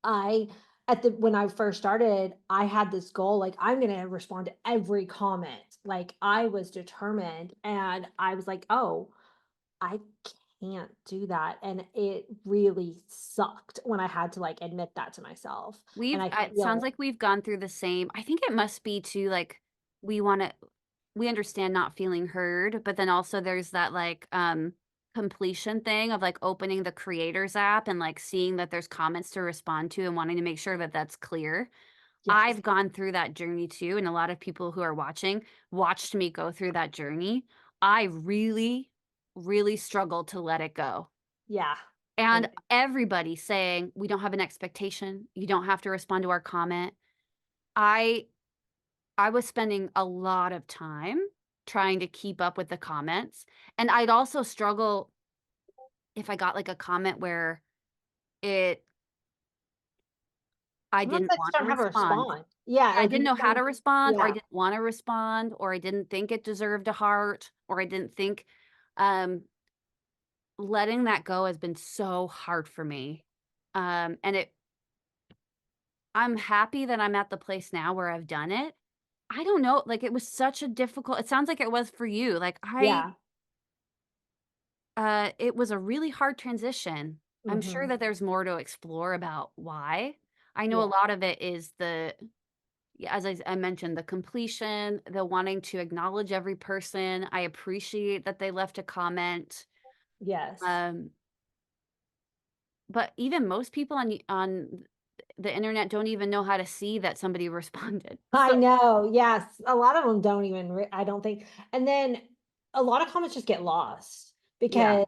[SPEAKER 2] I at the when I first started, I had this goal, like, I'm gonna respond to every comment, like, I was determined, and I was like, "Oh, I can't do that," and it really sucked when I had to, like, admit that to myself, and
[SPEAKER 1] We've
[SPEAKER 2] I
[SPEAKER 1] it sounds
[SPEAKER 2] feel
[SPEAKER 1] like we've gone through the same. I think it must be too, like, we wanna we understand not feeling heard, but then also there's that, like, completion thing of, like, opening the creators app and, like, seeing that there's comments to respond to and wanting to make sure that that's clear.
[SPEAKER 2] yes.
[SPEAKER 1] I've gone through that journey too, and a lot of people who are watching watched me go through that journey. I really, really struggled to let it go.
[SPEAKER 2] Yeah.
[SPEAKER 1] And
[SPEAKER 2] And
[SPEAKER 1] everybody saying, "We don't have an expectation. You don't have to respond to our comment." I I was spending a lot of time trying to keep up with the comments, and I'd also struggle if I got, like, a comment where it I
[SPEAKER 2] sometimes
[SPEAKER 1] didn't
[SPEAKER 2] I just
[SPEAKER 1] want to
[SPEAKER 2] don't have a
[SPEAKER 1] respond.
[SPEAKER 2] respond. Yeah,
[SPEAKER 1] I
[SPEAKER 2] like, you
[SPEAKER 1] didn't know
[SPEAKER 2] just
[SPEAKER 1] how to
[SPEAKER 2] don't.
[SPEAKER 1] respond, or I
[SPEAKER 2] Yeah,
[SPEAKER 1] didn't wanna respond, or I didn't think it deserved a heart, or I didn't think, um, letting that go has been so hard for me. And I'm happy that I'm at the place now where I've done it. I don't know, like, it was such a difficult it sounds like it was for you, like,
[SPEAKER 2] yeah.
[SPEAKER 1] it was a really hard transition. I'm sure
[SPEAKER 2] Mhm.
[SPEAKER 1] that there's more to explore about why. I know a
[SPEAKER 2] Yeah.
[SPEAKER 1] lot of it is the yeah, as I mentioned, the completion, the wanting to acknowledge every person. I appreciate that they left a comment.
[SPEAKER 2] Yes.
[SPEAKER 1] Um, but even most people on the internet don't even know how to see that somebody responded. So
[SPEAKER 2] I know, yes. A lot of them don't even I don't think, and then a lot of comments just get lost
[SPEAKER 1] yeah,
[SPEAKER 2] because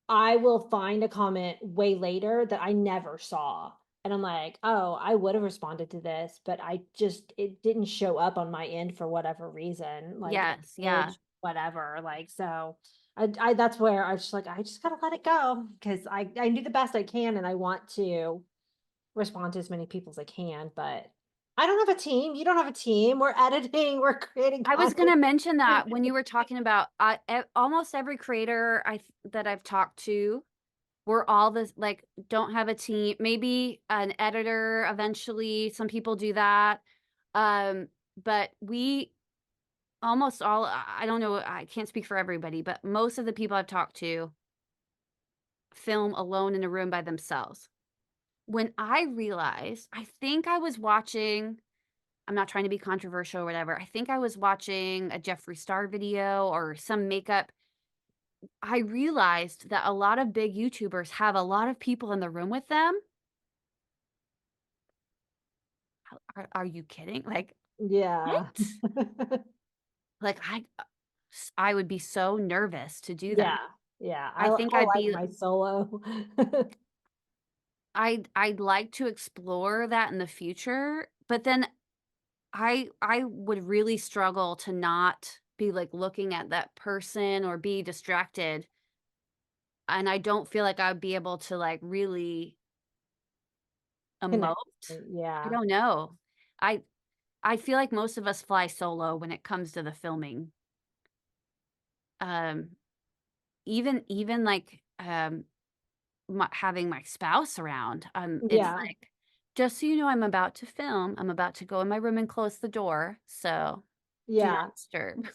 [SPEAKER 2] I will find a comment way later that I never saw, and I'm like, "Oh, I would have responded to this, but it didn't show up on my end for whatever reason, like the
[SPEAKER 1] yes, yeah.
[SPEAKER 2] image, whatever." Like, so I that's where I was just like, "I just gotta let it go because I do the best I can, and I want to respond to as many people as I can, but I don't have a team, you don't have a team, we're editing, we're creating
[SPEAKER 1] I was
[SPEAKER 2] content."
[SPEAKER 1] gonna mention that when you were talking about, almost every creator that I've talked to, we're all this like, don't have a team, maybe an editor eventually, some people do that, but we almost all I don't know, I can't speak for everybody, but most of the people I've talked to film alone in a room by themselves. When I realized I think I was watching I'm not trying to be controversial or whatever, I think I was watching a Jeffree Star video or some makeup. I realized that a lot of big YouTubers have a lot of people in the room with them. Are you kidding? Like,
[SPEAKER 2] Yeah.
[SPEAKER 1] what? Like, I would be so nervous to do that.
[SPEAKER 2] Yeah, yeah,
[SPEAKER 1] I think
[SPEAKER 2] I
[SPEAKER 1] I'd
[SPEAKER 2] like
[SPEAKER 1] be
[SPEAKER 2] my solo.
[SPEAKER 1] I'd like to explore that in the future, but then I would really struggle to not be, like, looking at that person or be distracted, and I don't feel like I would be able to, like, really
[SPEAKER 2] Connect.
[SPEAKER 1] emote. I
[SPEAKER 2] Yeah.
[SPEAKER 1] don't know. I I feel like most of us fly solo when it comes to the filming. Um, even, like, having my spouse around, it's
[SPEAKER 2] Yeah.
[SPEAKER 1] like, "Just so you know, I'm about to film. I'm about to go in my room and close the door, so do not
[SPEAKER 2] Yeah.
[SPEAKER 1] disturb."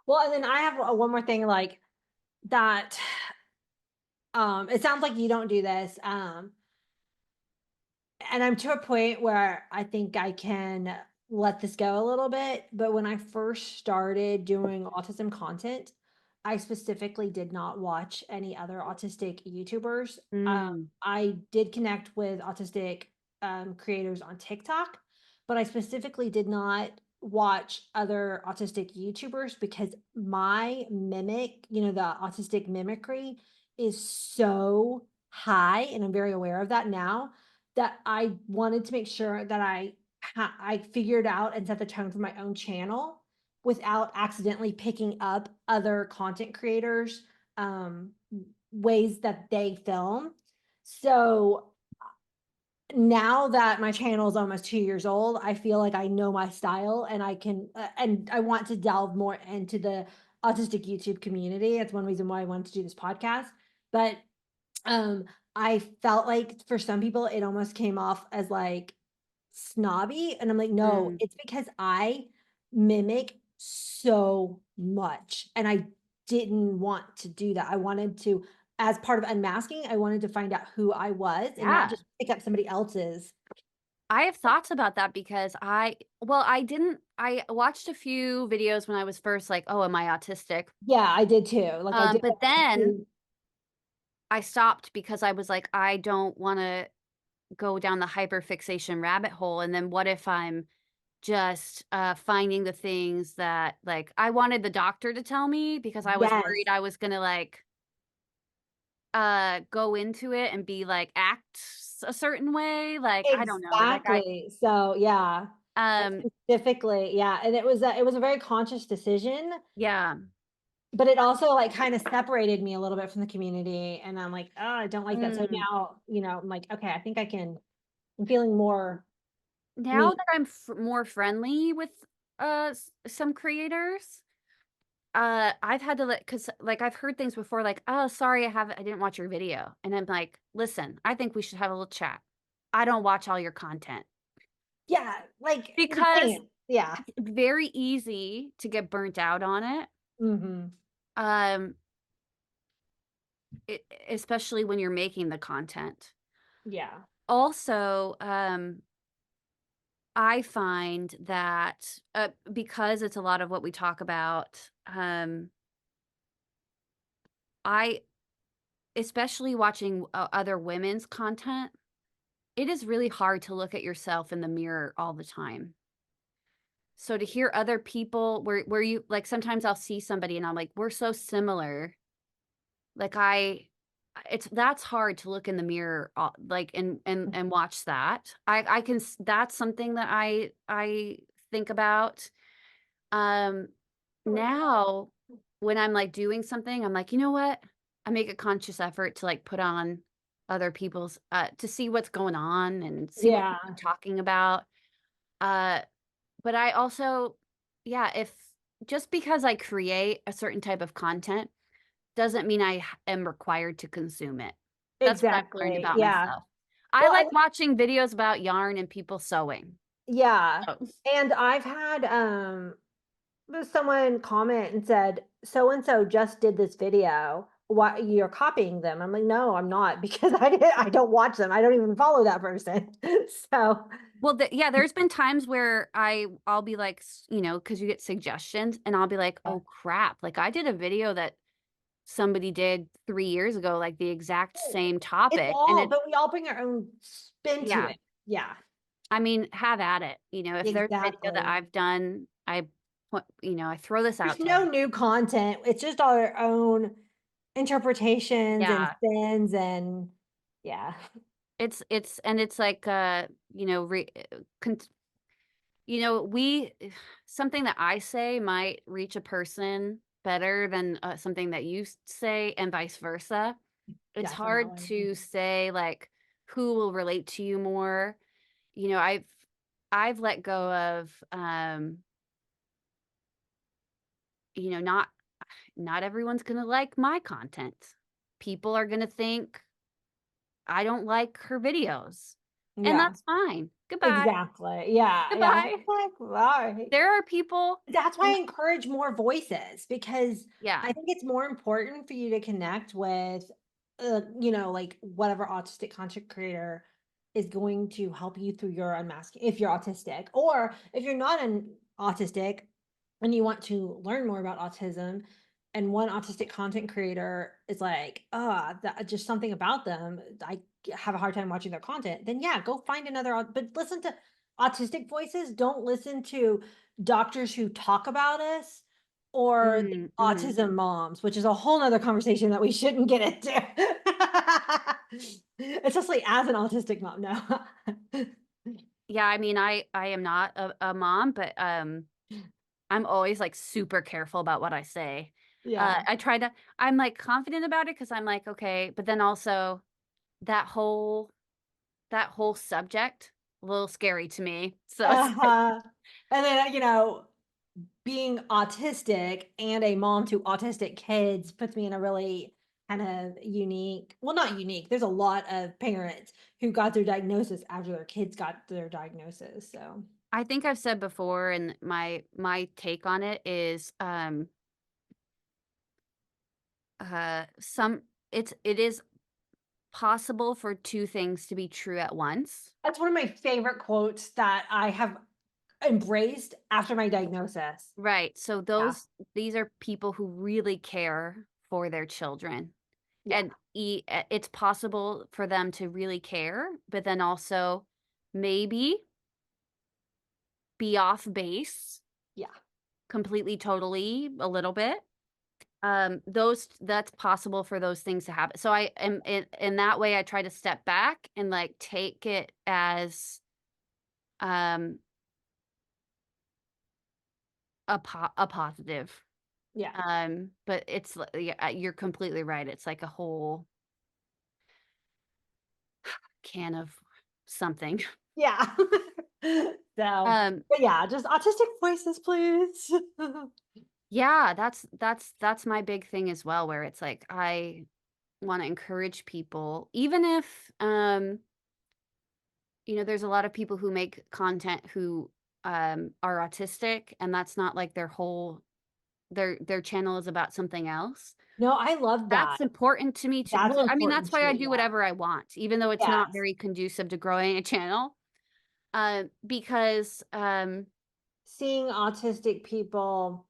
[SPEAKER 2] Well, and then I have one more thing like that. It sounds like you don't do this. And I'm to a point where I think I can let this go a little bit. But when I first started doing autism content, I specifically did not watch any other autistic YouTubers.
[SPEAKER 1] Mm,
[SPEAKER 2] I did connect with autistic creators on TikTok, but I specifically did not watch other autistic YouTubers because my mimic, the autistic mimicry is so high. And I'm very aware of that now that I wanted to make sure that I figured out and set the tone for my own channel without accidentally picking up other content creators, ways that they film. So now that my channel is almost 2 years old, I feel like I know my style and and I want to delve more into the autistic YouTube community. That's one reason why I wanted to do this podcast. But um, I felt like for some people, it almost came off as, like, snobby, and I'm like, "No,
[SPEAKER 1] mm.
[SPEAKER 2] it's because I mimic so much, and I didn't want to do that." I wanted to as part of unmasking, I wanted to find out who I was and not
[SPEAKER 1] Yeah.
[SPEAKER 2] just pick up somebody else's.
[SPEAKER 1] I have thoughts about that because I watched a few videos when I was first like, "Oh, am I autistic?"
[SPEAKER 2] Yeah, I did too, like, I did
[SPEAKER 1] But
[SPEAKER 2] watch a
[SPEAKER 1] then
[SPEAKER 2] few.
[SPEAKER 1] I stopped because I was like, "I don't wanna go down the hyperfixation rabbit hole, and then what if I'm just, finding the things that" like, I wanted the doctor to tell me because I was
[SPEAKER 2] Yes,
[SPEAKER 1] worried I was gonna, like, go into it and be, like, a certain way, like, I don't know, like,
[SPEAKER 2] exactly. So, yeah, like,
[SPEAKER 1] um
[SPEAKER 2] specifically, yeah, and it was a very conscious decision.
[SPEAKER 1] yeah,
[SPEAKER 2] But it also, like, kinda separated me a little bit from the community, and I'm like, "Oh, I don't like that." So
[SPEAKER 1] mm.
[SPEAKER 2] now, I'm like, "Okay, I think I'm feeling more
[SPEAKER 1] Now
[SPEAKER 2] me."
[SPEAKER 1] that I'm more friendly with, some creators, I've had to cause like, I've heard things before like, "Oh, sorry, I didn't watch your video." And I'm like, "Listen, I think we should have a little chat. I don't watch all your content."
[SPEAKER 2] Yeah, like, you
[SPEAKER 1] Because
[SPEAKER 2] can't. Yeah.
[SPEAKER 1] it's very easy to get burnt out on it,
[SPEAKER 2] Mhm.
[SPEAKER 1] um, especially when you're making the content.
[SPEAKER 2] Yeah.
[SPEAKER 1] Also, I find that, because it's a lot of what we talk about, I especially watching other women's content, it is really hard to look at yourself in the mirror all the time. So to hear other people where you like sometimes I'll see somebody and I'm like, we're so similar. Like it's that's hard to look in the mirror like and watch that. I can that's something that I think about. Um Now when I'm like doing something, I'm like, you know what? I make a conscious effort to like put on other people's to see what's going on and see what
[SPEAKER 2] Yeah,
[SPEAKER 1] people are talking about. Uh but I also yeah, if just because I create a certain type of content doesn't mean am required to consume it. That's what I've learned
[SPEAKER 2] exactly,
[SPEAKER 1] about
[SPEAKER 2] yeah.
[SPEAKER 1] myself. I
[SPEAKER 2] Well,
[SPEAKER 1] like watching videos about yarn and people sewing.
[SPEAKER 2] yeah,
[SPEAKER 1] Oh.
[SPEAKER 2] and I've had, someone comment and said, "So and so just did this video. Why you're copying them?" I'm like, "No, I'm not because I don't watch them. I don't even follow that person." So,
[SPEAKER 1] Well, yeah, there's been times where I'll be like, you know, because you get suggestions, and I'll be like,
[SPEAKER 2] yeah.
[SPEAKER 1] "Oh, crap." Like, I did a video that somebody did 3 years ago, like, the exact same
[SPEAKER 2] It's
[SPEAKER 1] topic, and
[SPEAKER 2] all
[SPEAKER 1] it
[SPEAKER 2] but we all bring our own spin to
[SPEAKER 1] yeah.
[SPEAKER 2] it. Yeah,
[SPEAKER 1] I mean, have at it, you know, if there's a video that
[SPEAKER 2] exactly.
[SPEAKER 1] I've done, I put you know, I throw this
[SPEAKER 2] There's
[SPEAKER 1] out to
[SPEAKER 2] no
[SPEAKER 1] every
[SPEAKER 2] new content. It's just our own interpretations and
[SPEAKER 1] yeah.
[SPEAKER 2] spins and yeah.
[SPEAKER 1] It's like, you know, we something that I say might reach a person better than, something that you say and vice versa. It's hard
[SPEAKER 2] Definitely.
[SPEAKER 1] to say, like, who will relate to you more. You know, I've let go of, not everyone's gonna like my content. People are gonna think I don't like her videos, and
[SPEAKER 2] Yeah,
[SPEAKER 1] that's fine. Goodbye.
[SPEAKER 2] exactly. Yeah, yeah.
[SPEAKER 1] Goodbye.
[SPEAKER 2] Like, all right.
[SPEAKER 1] There are people
[SPEAKER 2] That's why
[SPEAKER 1] who
[SPEAKER 2] I encourage more voices because
[SPEAKER 1] yeah.
[SPEAKER 2] I think it's more important for you to connect with, like whatever autistic content creator is going to help you through your unmasking if you're autistic, or if you're not an autistic and you want to learn more about autism, and one autistic content creator is like, that just something about them, have a hard time watching their content, then yeah, go find another, but listen to autistic voices. Don't listen to doctors who talk about us or the
[SPEAKER 1] Mhm, mhm.
[SPEAKER 2] autism moms, which is a whole nother conversation that we shouldn't get into. Especially as an autistic mom. No.
[SPEAKER 1] Yeah, I mean, I am not a mom, but, I'm always, like, super careful about what I say.
[SPEAKER 2] Yeah.
[SPEAKER 1] I try to I'm, like, confident about it because 'cause I'm like, "Okay," but then also that whole that whole subject, a little scary to me. So it's like
[SPEAKER 2] Uh-huh. And then, being autistic and a mom to autistic kids puts me in a really kind of unique, well, not unique. There's a lot of parents who got their diagnosis after their kids got their diagnosis. So,
[SPEAKER 1] I think I've said before, and my take on it is, some it is possible for 2 things to be true at once.
[SPEAKER 2] that's one of my favorite quotes that I have embraced after my diagnosis.
[SPEAKER 1] Right, so
[SPEAKER 2] Yeah.
[SPEAKER 1] these are people who really care for their children,
[SPEAKER 2] Yeah.
[SPEAKER 1] and it's possible for them to really care, but then also maybe be off base
[SPEAKER 2] Yeah.
[SPEAKER 1] completely, totally, a little bit. That's possible for those things to happen. So I am in that way, I try to step back and, like, take it as, um, a positive.
[SPEAKER 2] Yeah.
[SPEAKER 1] But it's yeah, you're completely right. It's like a whole can of something.
[SPEAKER 2] Yeah. So,
[SPEAKER 1] Um,
[SPEAKER 2] but yeah, just autistic voices, please.
[SPEAKER 1] yeah, that's my big thing as well, where it's like I wanna encourage people, even if, there's a lot of people who make content who, are autistic, and that's not like their channel is about something else.
[SPEAKER 2] No, I love that.
[SPEAKER 1] That's important to me too.
[SPEAKER 2] That's
[SPEAKER 1] Well, I mean, that's
[SPEAKER 2] important
[SPEAKER 1] why I
[SPEAKER 2] too.
[SPEAKER 1] do
[SPEAKER 2] Yeah.
[SPEAKER 1] whatever I want, even though it's not
[SPEAKER 2] Yes.
[SPEAKER 1] very conducive to growing a channel, because,
[SPEAKER 2] Seeing autistic people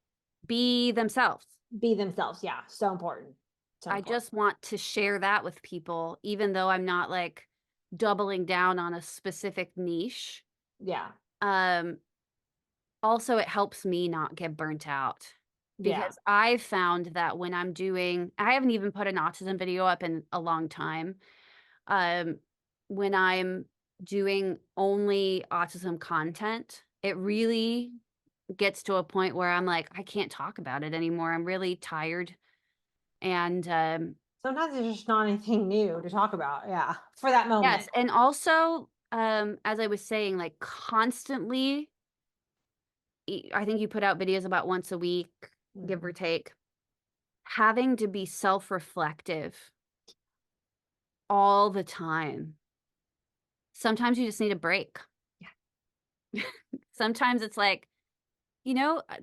[SPEAKER 1] be themselves.
[SPEAKER 2] be themselves. Yeah. So important. So
[SPEAKER 1] I
[SPEAKER 2] important.
[SPEAKER 1] just want to share that with people, even though I'm not, like, doubling down on a specific niche.
[SPEAKER 2] Yeah.
[SPEAKER 1] Um, Also, it helps me not get burnt out
[SPEAKER 2] Yeah.
[SPEAKER 1] because I've found that when I haven't even put an autism video up in a long time. Um, when I'm doing only autism content, it really gets to a point where I'm like, I can't talk about it anymore. I'm really tired. And
[SPEAKER 2] Sometimes there's just not anything new to talk about. Yeah. For that
[SPEAKER 1] yes,
[SPEAKER 2] moment.
[SPEAKER 1] and also, as I was saying, like constantly, I think you put out videos about once a week, give
[SPEAKER 2] Mhm.
[SPEAKER 1] or take. Having to be self-reflective all the time. Sometimes you just need a break.
[SPEAKER 2] Yeah.
[SPEAKER 1] Sometimes it's like,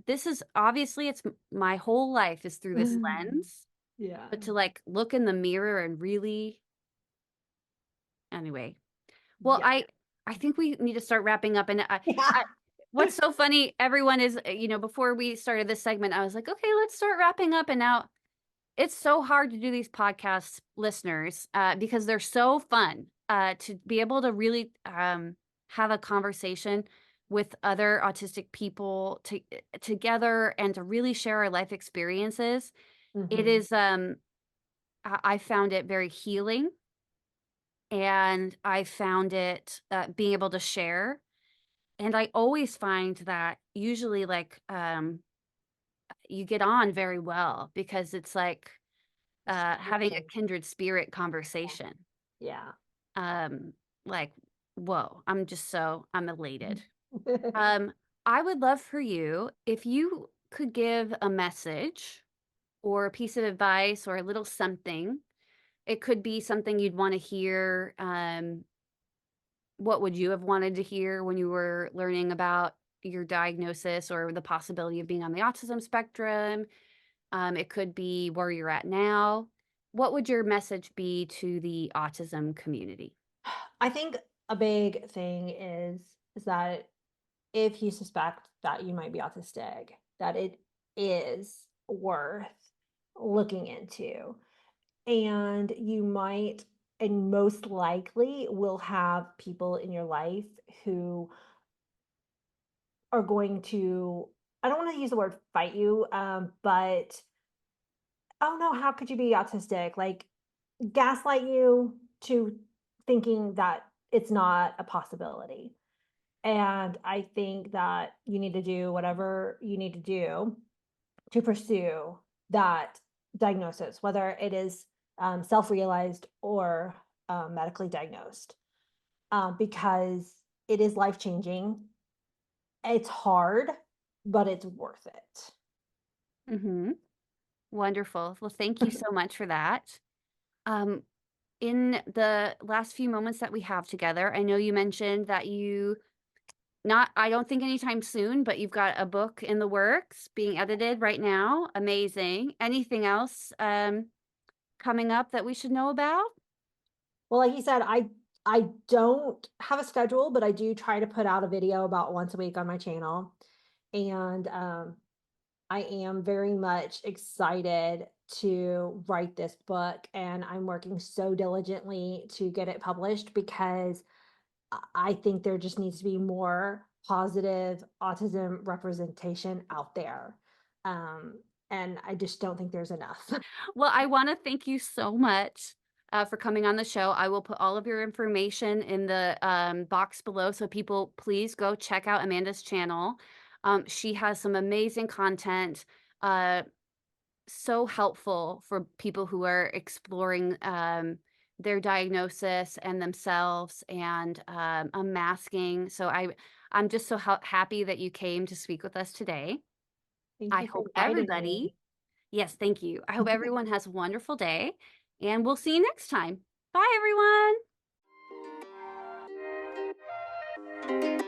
[SPEAKER 1] this is obviously my whole life is through this lens,
[SPEAKER 2] Yeah.
[SPEAKER 1] but to, like, look in the mirror and really anyway. Well,
[SPEAKER 2] Yeah.
[SPEAKER 1] I think we need to start wrapping up, and
[SPEAKER 2] Yeah.
[SPEAKER 1] I what's so funny, everyone is, before we started this segment, I was like, "Okay, let's start wrapping up," and now it's so hard to do these podcasts, listeners, because they're so fun, to be able to really, have a conversation with other autistic people together and to really share our life experiences. It
[SPEAKER 2] Hmm.
[SPEAKER 1] is, I found it very healing, and I found it, being able to share. And I always find that usually, like, you get on very well because it's like, having a
[SPEAKER 2] Sharing.
[SPEAKER 1] kindred spirit conversation.
[SPEAKER 2] Yeah.
[SPEAKER 1] Um, like, whoa, I'm elated.
[SPEAKER 2] Yeah.
[SPEAKER 1] Um, I would love for you if you could give a message or a piece of advice or a little something. It could be something you'd wanna hear. What would you have wanted to hear when you were learning about your diagnosis or the possibility of being on the autism spectrum? It could be where you're at now. What would your message be to the autism community?
[SPEAKER 2] I think a big thing is that if you suspect that you might be autistic, that it is worth looking into. And you might and most likely will have people in your life who are going to, I don't want to use the word fight you, but oh no, how could you be autistic? Like gaslight you to thinking that it's not a possibility. And I think that you need to do whatever you need to do to pursue that diagnosis, whether it is self realized or medically diagnosed, because it is life changing. It's hard, but it's worth
[SPEAKER 1] Mhm. Wonderful. Well, thank you
[SPEAKER 2] it.
[SPEAKER 1] so much for that. Um, in the last few moments that we have together, I know you mentioned that you not I don't think anytime soon, but you've got a book in the works being edited right now. Amazing. Anything else, coming up that we should know about?
[SPEAKER 2] Well, like you said, I don't have a schedule, but I do try to put out a video about once a week on my channel. And I am very much excited to write this book, and I'm working so diligently to get it published because I think there just needs to be more positive autism representation out there. And I just don't think there's enough.
[SPEAKER 1] Well, I wanna thank you so much, for coming on the show. I will put all of your information in the, box below, so people, please go check out Amanda's channel. She has some amazing content, uh, so helpful for people who are exploring, their diagnosis and themselves and, unmasking. So I'm just so happy that you came to speak with us today.
[SPEAKER 2] Thank
[SPEAKER 1] I
[SPEAKER 2] you for
[SPEAKER 1] hope
[SPEAKER 2] inviting
[SPEAKER 1] everybody
[SPEAKER 2] me.
[SPEAKER 1] Yes, thank you. I hope everyone has a wonderful day, and we'll see you next time. Bye, everyone.